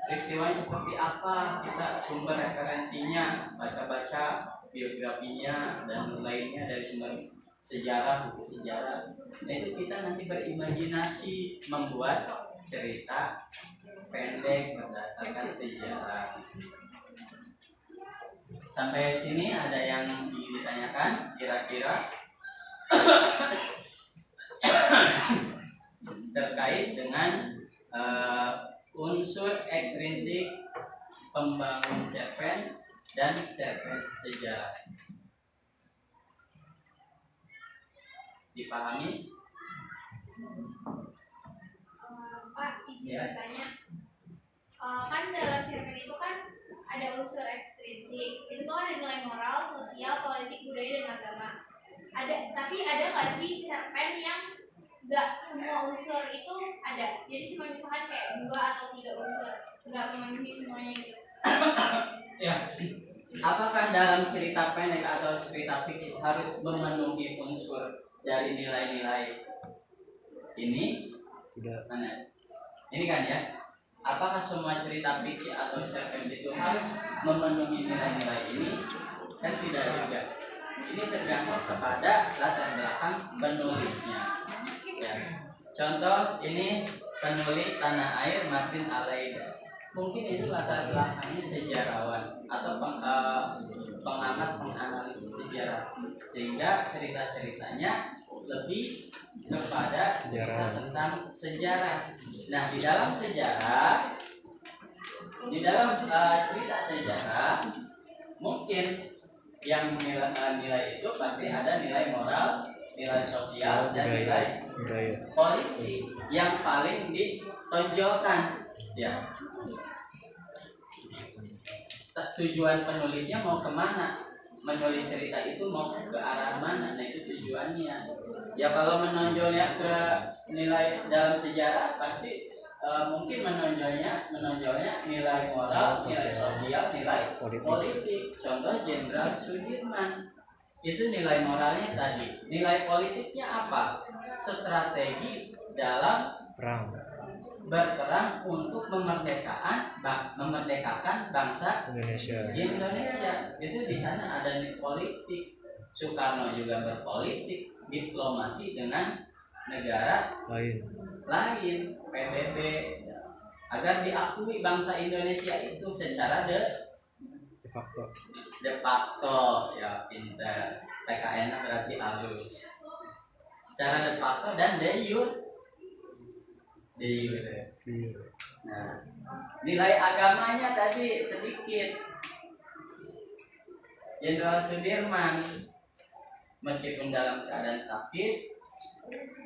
Peristiwanya seperti apa, kita sumber referensinya, baca-baca biografinya dan lainnya dari sumber sejarah, buku sejarah. Nah, itu kita nanti berimajinasi membuat cerita pendek berdasarkan sejarah. Sampai sini ada yang ingin ditanyakan kira-kira terkait dengan unsur ekstrinsik pembangun cerpen dan cerpen sejarah. Dipahami? Pak, izin bertanya. Kan dalam cerpen itu kan ada unsur ekstrinsik. Itu kan ada nilai moral, sosial, politik, budaya, dan agama. Tapi ada nggak sih cerpen yang nggak semua unsur itu ada? Jadi cuma misalkan kayak 2 atau 3 unsur, nggak memenuhi semuanya gitu. Ya. Apakah dalam cerita pendek atau cerita fiktif harus memenuhi unsur dari nilai-nilai ini? Tidak. Ini kan ya. Apakah semua cerita fiksi atau cerpen itu harus memenuhi nilai-nilai ini? Kan tidak juga. Ini tergantung kepada latar belakang penulisnya. Ya. Contoh ini penulis Tanah Air Martin Almeida. Mungkin itu latar belakangnya sejarawan atau pengamat penganalisis sejarah, sehingga cerita-ceritanya lebih kepada cerita tentang sejarah. Nah, di dalam cerita sejarah mungkin yang nilai itu pasti ada nilai moral, nilai sosial, dan nilai politik yang paling ditonjolkan. Ya, tujuan penulisnya mau kemana? Menulis cerita itu mau ke arah mana? Nah, itu tujuannya. Ya, kalau menonjolnya ke nilai dalam sejarah pasti mungkin menonjolnya nilai moral, nilai sosial, nilai politik. Contoh Jenderal Sudirman, itu nilai moralnya tadi. Nilai politiknya apa? Strategi dalam berperang untuk memerdekakan bangsa Indonesia. Itu di sana ada nilai politik. Soekarno juga berpolitik, diplomasi dengan negara lain, PBB, agar diakui bangsa Indonesia itu secara de facto, ya pinter. PKN berarti halus. Secara de facto dan de jure. Nah, nilai agamanya tadi sedikit. Jenderal Sudirman meskipun dalam keadaan sakit,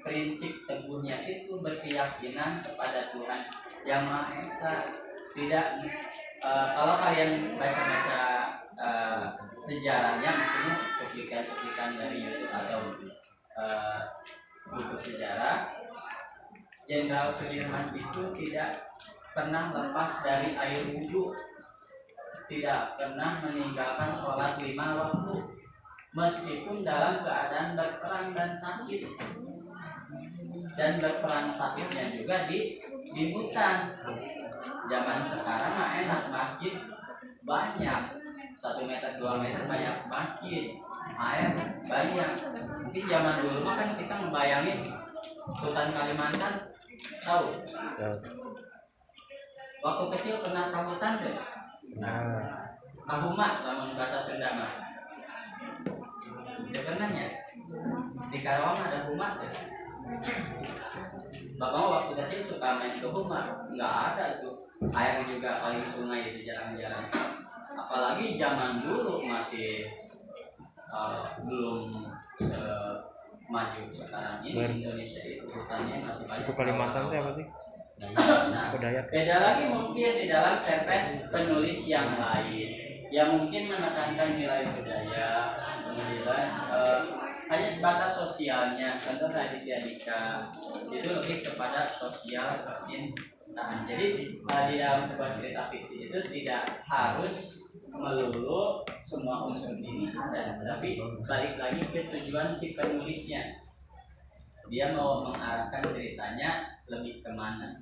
prinsip teguhnya itu berkeyakinan kepada Tuhan Yang Maha Esa. Tidak, kalau kalian baca-baca sejarahnya, maksudnya cuplikan-cuplikan dari YouTube atau buku sejarah, Jenderal Sudirman itu tidak pernah lepas dari air wudhu, tidak pernah meninggalkan sholat 5 waktu, meskipun dalam keadaan berperang dan sakit. Dan berperang sakitnya juga di hutan. Zaman sekarang mah enak, masjid banyak, 1 meter 2 meter banyak masjid, air banyak. Mungkin zaman dulu mah kan kita ngebayangin hutan Kalimantan, tahu? Waktu kecil pernah ke hutan tuh? Kahumat, namun bahasa Sunda mah. Udah pernah ya? Di Karawang ada humat ya? Bapak waktu kecil suka main ke humat, nggak ada tuh. Air juga paling sungai itu jarang-jarang. Apalagi zaman dulu masih belum semaju sekarang ini. Indonesia itu hutannya masih banyak. Suku Kalimantan itu apa sih? Nah, beda lagi mungkin di dalam cerpen penulis yang lain yang mungkin menekankan nilai budaya, kemudian hanya sebatas sosialnya. Contoh Raditya Dika itu lebih kepada sosial percintaan. Jadi di dalam sebuah cerita fiksi itu tidak harus melulu semua unsur ini ada, tapi balik lagi ke tujuan si penulisnya. Dia mau mengarahkan ceritanya lebih kemana.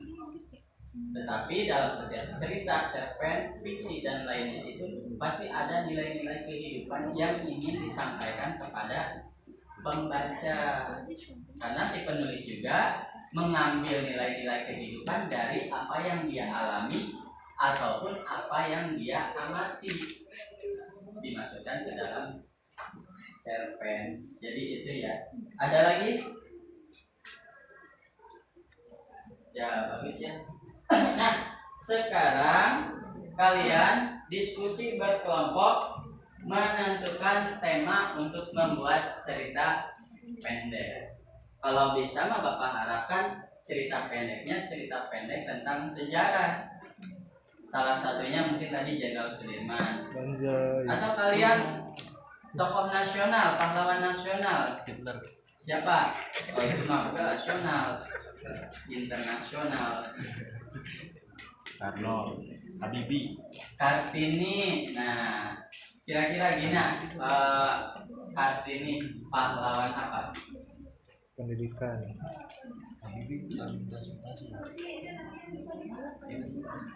Tetapi dalam setiap cerita, cerpen, fiksi dan lainnya itu pasti ada nilai-nilai kehidupan yang ingin disampaikan kepada pembaca. Karena si penulis juga mengambil nilai-nilai kehidupan dari apa yang dia alami ataupun apa yang dia amati, dimasukkan ke dalam cerpen. Jadi itu ya. Ada lagi? Ya bagus ya. Nah sekarang kalian diskusi berkelompok menentukan tema untuk membuat cerita pendek. Kalau bisa mah Bapak harapkan cerita pendeknya cerita pendek tentang sejarah. Salah satunya mungkin tadi Jenderal Sudirman. Atau kalian tokoh nasional, pahlawan nasional. Siapa? Oh itu mah bukan nasional, internasional. Karno, Habibie, Kartini. Nah, kira-kira gini, Kartini pahlawan apa? Pendidikan. Habibie transportasi.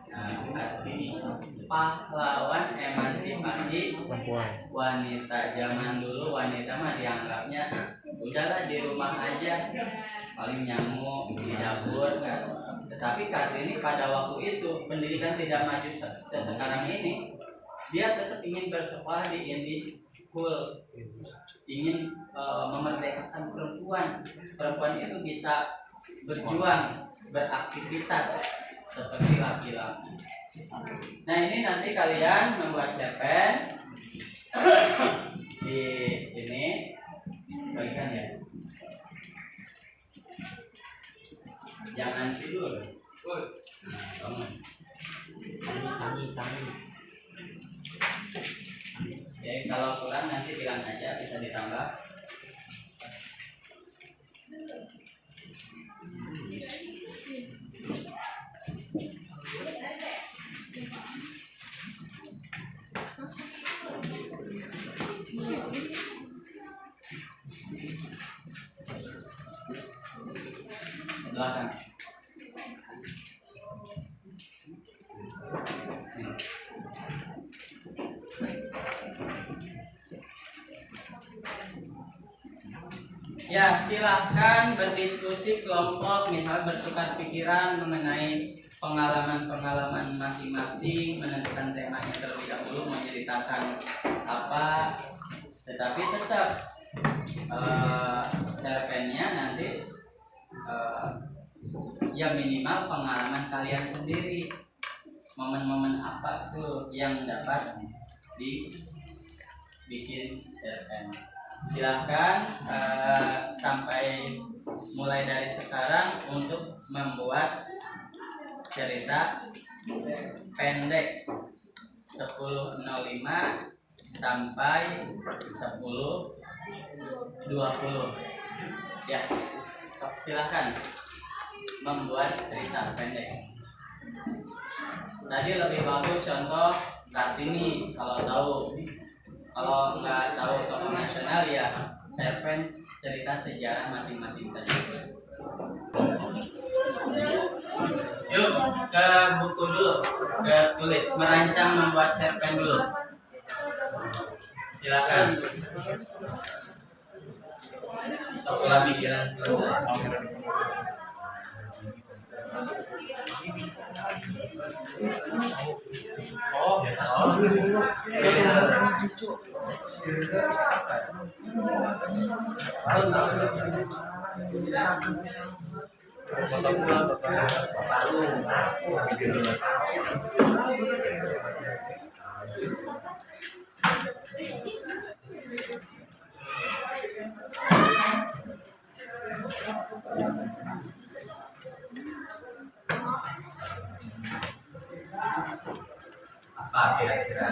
Nah, Kartini pahlawan emansipasi Perempuan. wanita. Zaman dulu wanita mah dianggapnya udahlah di rumah aja, paling nyamuk di dapur kan. Tetapi Kartini pada waktu itu pendidikan tidak maju sekarang ini, dia tetap ingin bersekolah di English School, ingin memerdekakan perempuan. Perempuan itu bisa berjuang, beraktivitas seperti laki-laki. Nah ini nanti kalian membuat cerpen di sini, balikan ya. Jangan tidur. Bangun. Tangi. Oke, kalau kurang nanti bilang aja, bisa ditambah. Belakang. Ya, silahkan berdiskusi kelompok, misal bertukar pikiran mengenai pengalaman-pengalaman masing-masing, menentukan temanya terlebih dahulu, menceritakan apa, tetapi tetap cerpennya nanti ya minimal pengalaman kalian sendiri, bikin cerpen. Silahkan sampai mulai dari sekarang untuk membuat cerita pendek 10.05 sampai 10.20 ya. Silahkan membuat cerita pendek. Tadi lebih bagus contoh Kartini kalau tahu. Kalau nggak tahu tokoh nasional ya cerpen cerita sejarah masing-masing tadi. Yuk ke buku dulu, ke tulis, merancang membuat cerpen dulu. Silakan. Setelah pikiran selesai. Apa kira-kira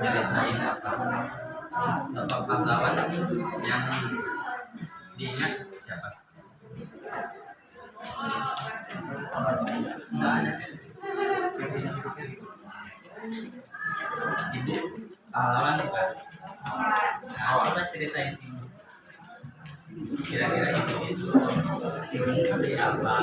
nyeritain apa tokoh pahlawan yang diingat siapa? Nggak ada. Ibu pahlawan bukan? Nah, coba ceritain ibu. Kira-kira ibu itu seperti apa?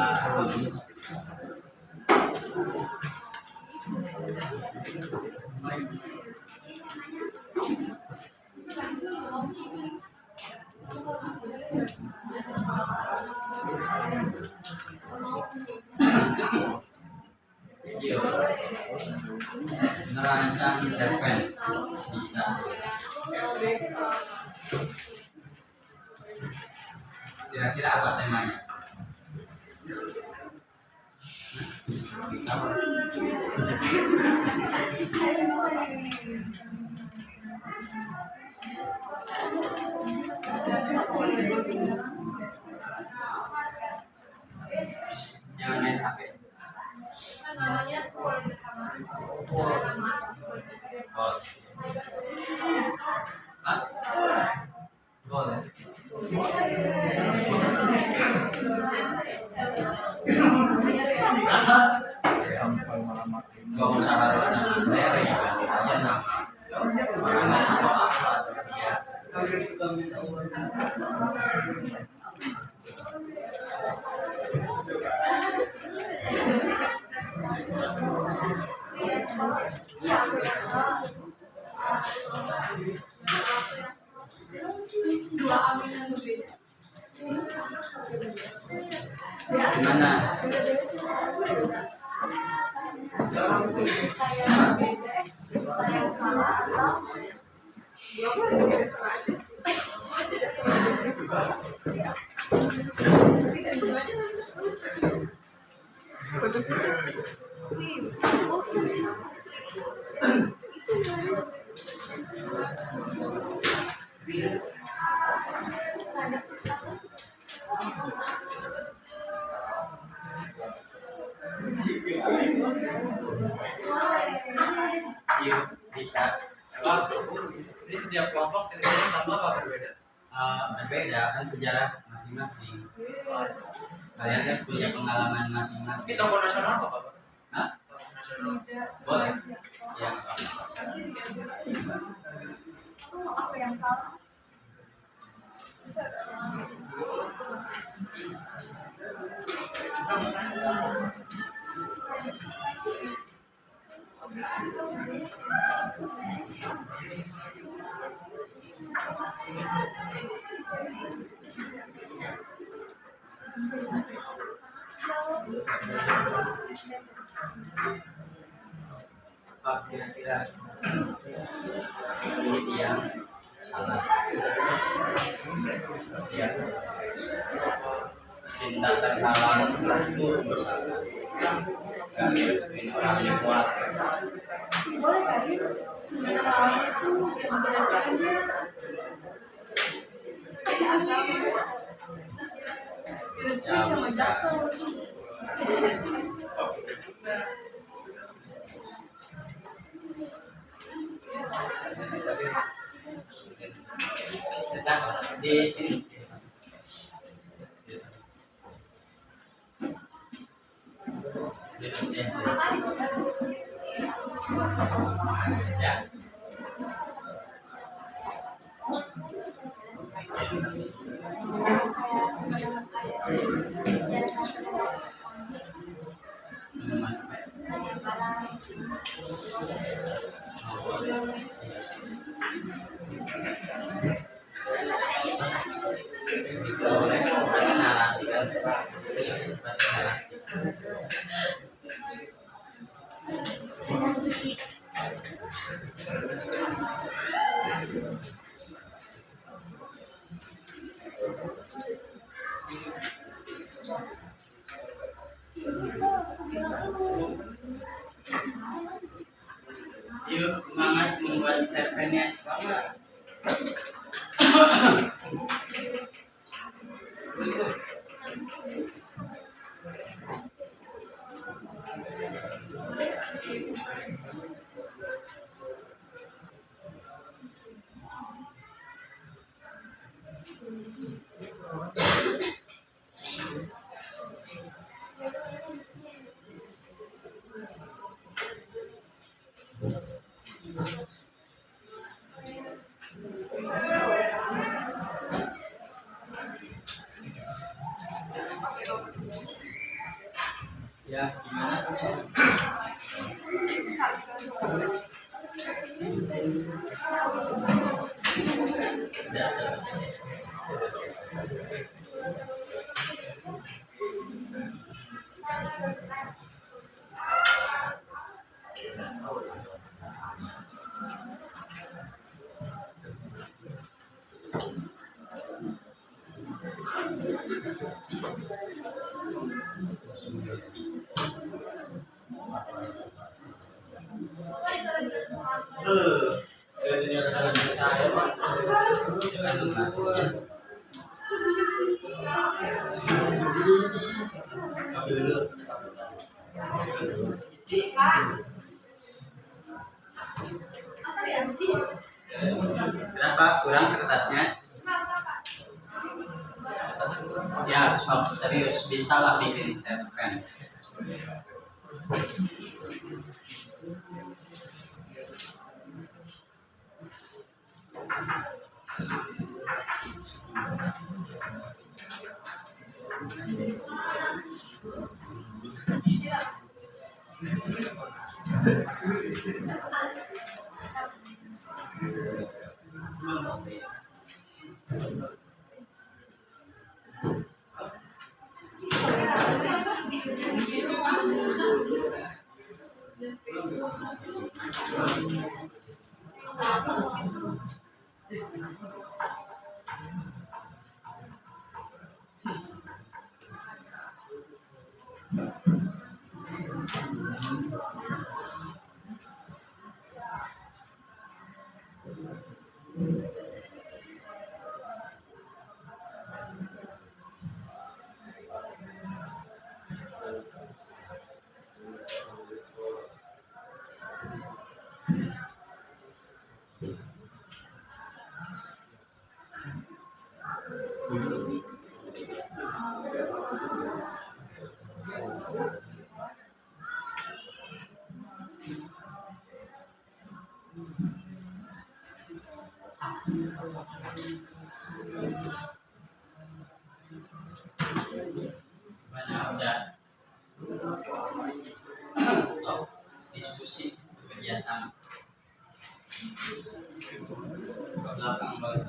Yuk, merancang cerpen bisa. Kira-kira apa temanya? Bisa. Jangan main HP. Oh. Hah? Boleh. Gak usah harus nama merek ya, ganti aja nama. Orang atau apa ya. Gimana? Yuk, bisa. Ini setiap kelompok ceritanya sama apa berbeda? Berbeda kan sejarah masing-masing. Kalian kan punya pengalaman masing-masing. Ini tokoh nasional apa Pak? Hah? Tokoh nasional. Boleh. Ya. Apa yang salah? Apa kira-kira yang salah? Ya. cinta terhalang restu bersalah gak direstuin orang yang kuat. Boleh Kak Dir? Mengenal itu yang berdasarkan aja. Ya bisa. Tetap di sini. Ya. Ada narasi kan yuk semangat membuat cerpennya. Ya, gimana? Kenapa kurang kertasnya? Ya, sok serius bisa lah bikin cerpen. Mana udah diskusi bekerja sama ke belakang banget.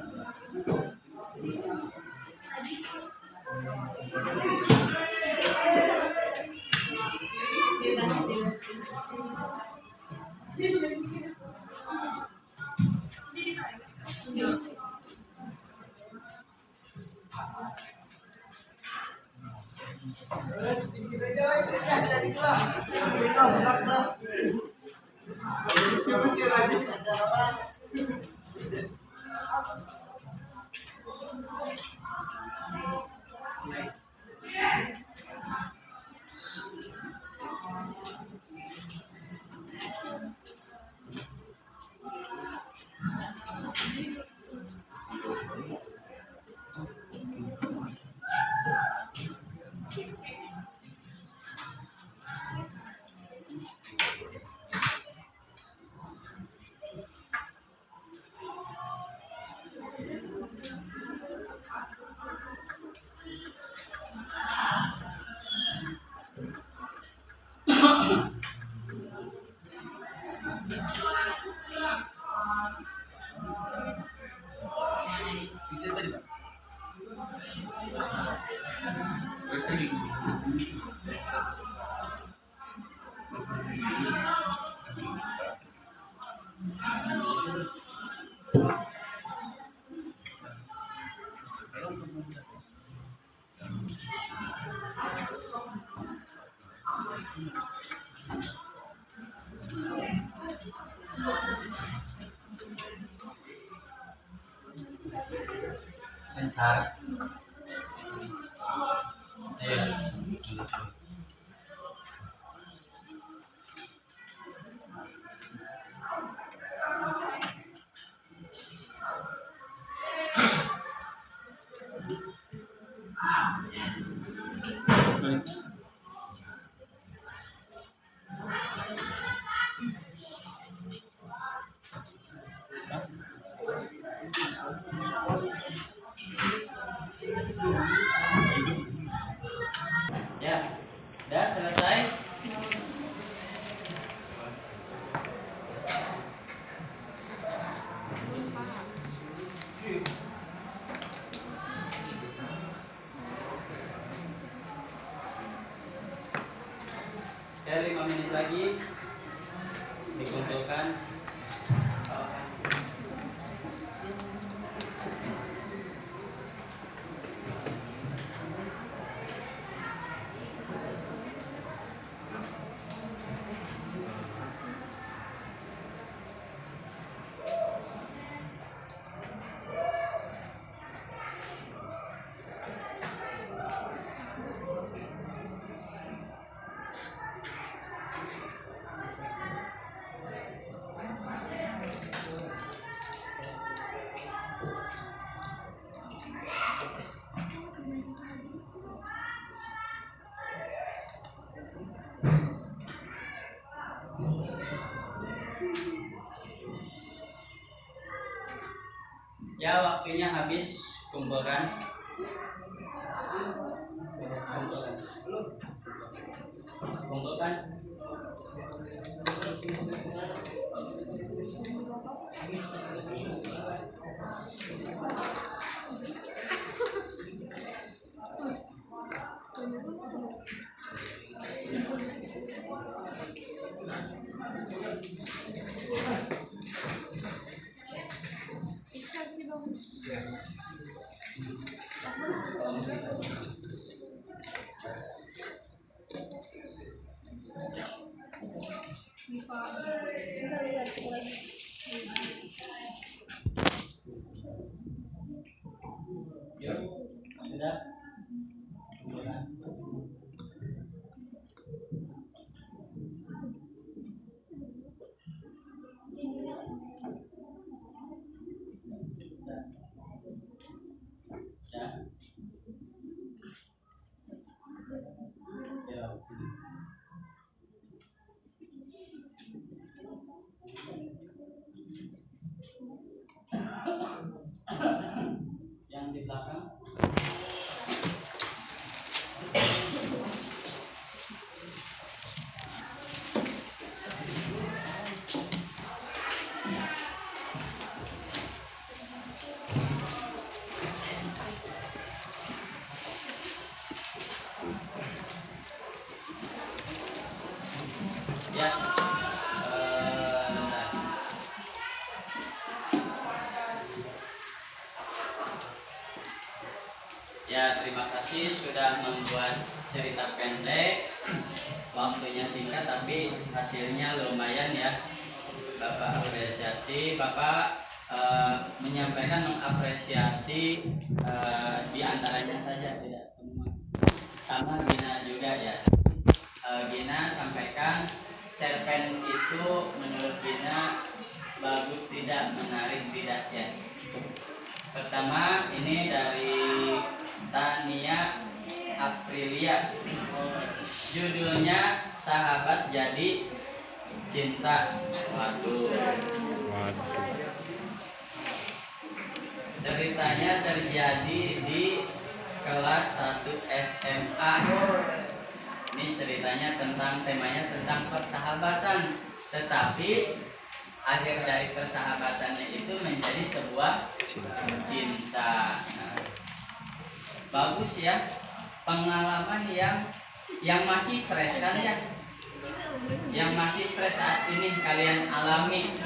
Bisa tadi Pak? Bentar. Iya. Ya, udah selesai. Ya, 5 menit lagi dikumpulkan. Ya, waktunya habis. Kumpulkan. Kumpulkan. Yuk, sudah. Kumpulkan. Ya. Ya. Yang di belakang. Ya. Bentar. Ya, terima kasih sudah membuat cerita pendek. Waktunya singkat tapi hasilnya lumayan ya. Bapak apresiasi, Bapak menyampaikan mengapresiasi di antaranya saja, tidak semua. Sama Gina juga ya. Gina sampaikan cerpen itu menurut Gina bagus tidak, menarik tidak ya. Pertama ini dari Tania Aprilia, judulnya Sahabat Jadi Cinta. Waduh. Ceritanya terjadi di kelas 1 SMA. Ini ceritanya temanya tentang persahabatan, tetapi akhir dari persahabatannya itu menjadi sebuah cinta. Nah, bagus ya, pengalaman yang masih fresh kan ya, yang masih fresh saat ini kalian alami.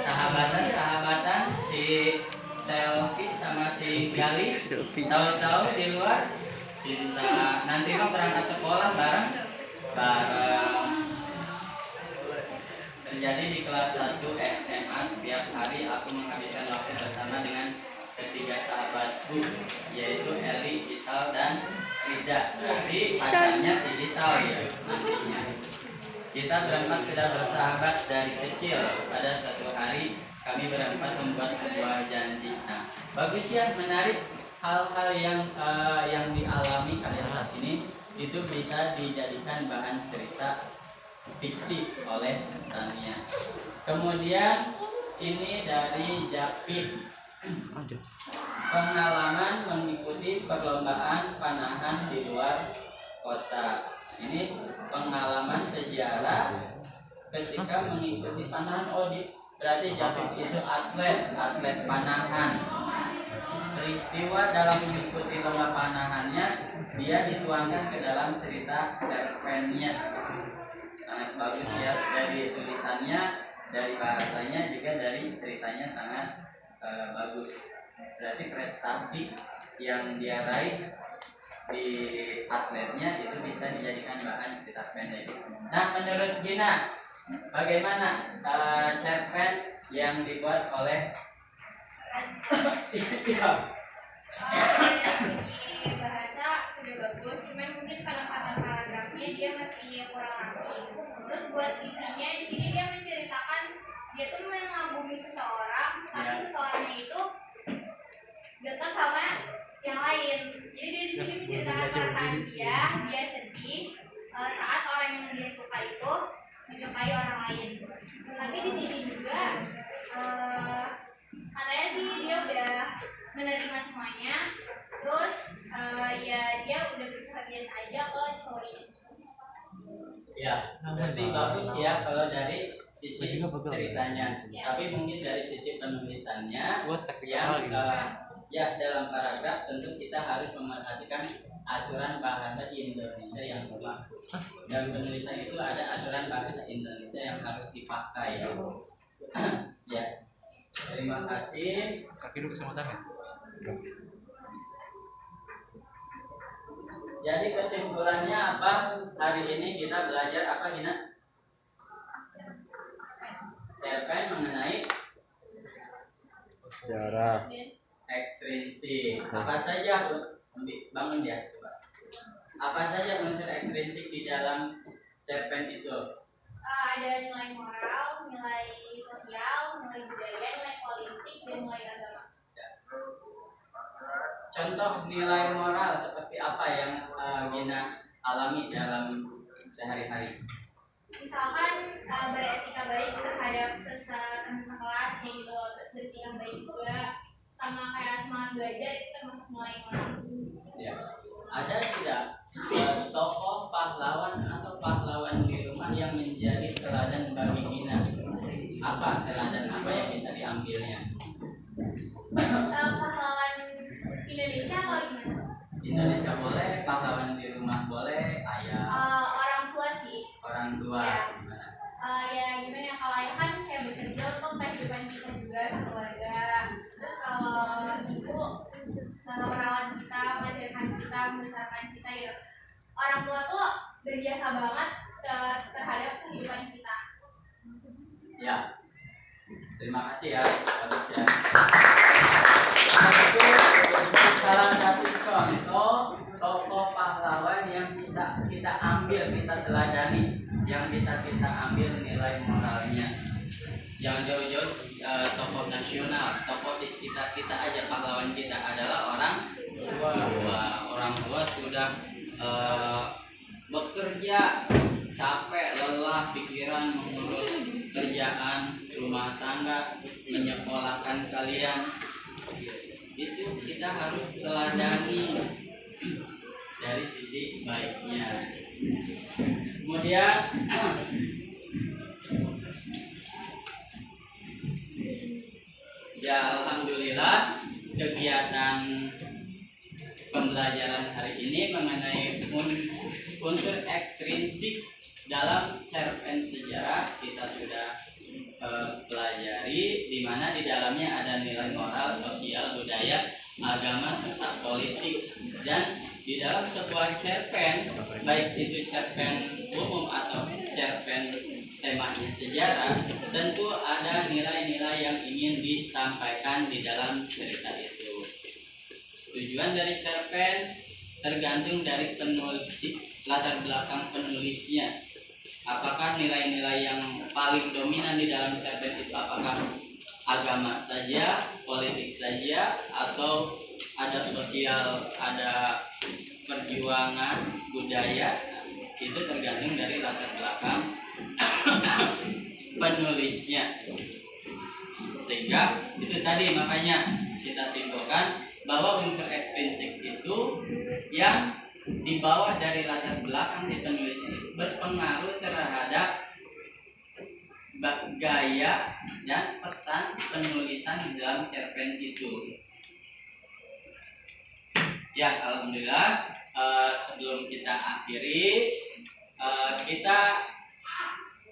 Sahabatan si Selfie sama si Gali, tahu-tahu di luar cinta, nanti mau berangkat sekolah bareng. Terjadi di kelas 1 SMA. Setiap hari aku menghabiskan waktu bersama dengan ketiga sahabatku, yaitu Eli, Isal, dan Rida. Berarti pacarnya si Isal ya nantinya. Kita berempat sudah bersahabat dari kecil. Pada suatu hari kami berempat membuat sebuah janji. Nah, bagus ya, menarik. Hal-hal yang dialami kalian saat ini itu bisa dijadikan bahan cerita fiksi oleh Tania. Kemudian ini dari Japit, pengalaman mengikuti perlombaan panahan di luar kota. Ini pengalaman sejarah ketika mengikuti panahan. Berarti Japit itu atlet panahan. Peristiwa dalam mengikuti lomba panahannya dia dituangkan ke dalam cerita cerpennya. Sangat bagus ya, dari tulisannya, dari bahasanya, juga dari ceritanya sangat bagus. Berarti prestasi yang dia raih di atletnya itu bisa dijadikan bahan cerita pendek. Nah, menurut Gina, bagaimana cerpen yang dibuat oleh dari segi bahasa sudah bagus, cuman mungkin penempatan paragrafnya dia masih kurang rapi. Terus buat isinya di sini dia menceritakan dia tuh mengagumi seseorang, tapi seseorangnya itu dekat sama yang lain. Jadi dia di sini menceritakan perasaan dia sedih saat orang yang dia suka itu menyukai orang lain. Tapi di sini juga katanya sih dia udah menerima semuanya, terus ya dia udah berusaha biasa aja ke cowok ini. ya, berarti bagus ya kalau dari sisi ceritanya. Tapi mungkin dari sisi penulisannya yang ya dalam paragraf tentu kita harus memerhatikan aturan bahasa Indonesia yang berlaku. Dan penulisan itu ada aturan bahasa Indonesia yang harus dipakai ya. Ya. Terima kasih. Kaki dulu sama tangan. Jadi kesimpulannya apa? Hari ini kita belajar apa, Gina? Cerpen mengenai Sejarah. ekstrinsik. Apa saja, bangun dia coba. Apa saja unsur ekstrinsik di dalam cerpen itu? Ada nilai moral, nilai sosial, nilai budaya, nilai politik, dan nilai agama. Contoh nilai moral seperti apa yang Gina alami dalam sehari-hari? Misalkan beretika baik terhadap teman sekelas kayak gitu, terus bersikap baik juga, sama kayak semangat belajar itu termasuk nilai moral. Ya. Ada tidak tokoh pahlawan atau pahlawan di rumah yang menjadi teladan bagi Gina? Apa teladan apa yang bisa diambilnya? Pahlawan Indonesia atau gimana? Indonesia boleh, pahlawan di rumah boleh, ayah, Orang tua sih. orang tua, Ya. gimana? Ya gimana ya, kalau ayah kan kayak bekerja untuk kehidupan kita juga keluarga. Terus kalau ibu merawat kita, melahirkan kita, membesarkan kita ya. Orang tua tuh berjasa banget terhadap kehidupan kita. Ya. Terima kasih ya, bagus ya. Itu salah satu contoh tokoh pahlawan yang bisa kita ambil, kita teladani, yang bisa kita ambil nilai moralnya. Jangan jauh-jauh tokoh nasional, tokoh di sekitar kita aja. Pahlawan kita adalah orang tua. Orang tua sudah bekerja capek, lelah, pikiran mengurus kerjaan, rumah tangga, menyekolahkan kalian. Itu kita harus teladani dari sisi baiknya. Kemudian ya alhamdulillah kegiatan pembelajaran hari ini mengenai unsur ekstrinsik dalam cerpen sejarah kita sudah pelajari, di mana di dalamnya ada nilai moral, sosial, budaya, agama, serta politik. Dan di dalam sebuah cerpen, baik itu cerpen umum atau cerpen temanya sejarah, tentu ada nilai-nilai yang ingin disampaikan di dalam cerita itu. Tujuan dari cerpen tergantung dari penulis, latar belakang penulisnya. Apakah nilai-nilai yang paling dominan di dalam cerpen itu apakah agama saja, politik saja, atau ada sosial, ada perjuangan, budaya? Itu tergantung dari latar belakang penulisnya. Sehingga itu tadi, makanya kita simpulkan bahwa unsur ekstrinsik itu yang dibawa dari latar belakang si penulis ini berpengaruh terhadap gaya dan pesan penulisan dalam cerpen itu. Ya, alhamdulillah, sebelum kita akhiri, kita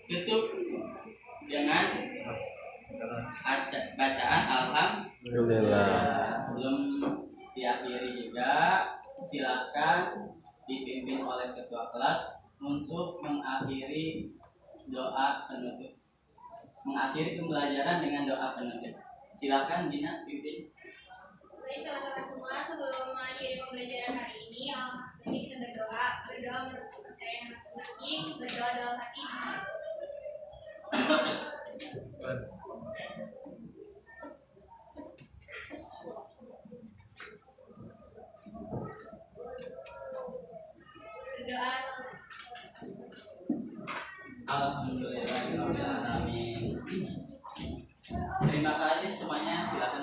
tutup dengan bacaan alhamdulillah. Sebelum diakhiri juga, silakan dipimpin oleh ketua kelas untuk mengakhiri doa penutup, mengakhiri pembelajaran dengan doa penutup. Silakan Dina pimpin. Baik teman-teman semua, sebelum mengakhiri pembelajaran hari ini, alhamdulillah kita berdoa menurut kepercayaan masing-masing, berdoa dalam hati. Berdoa. Alhamdulillahirobbilalamin. Terima kasih semuanya, silakan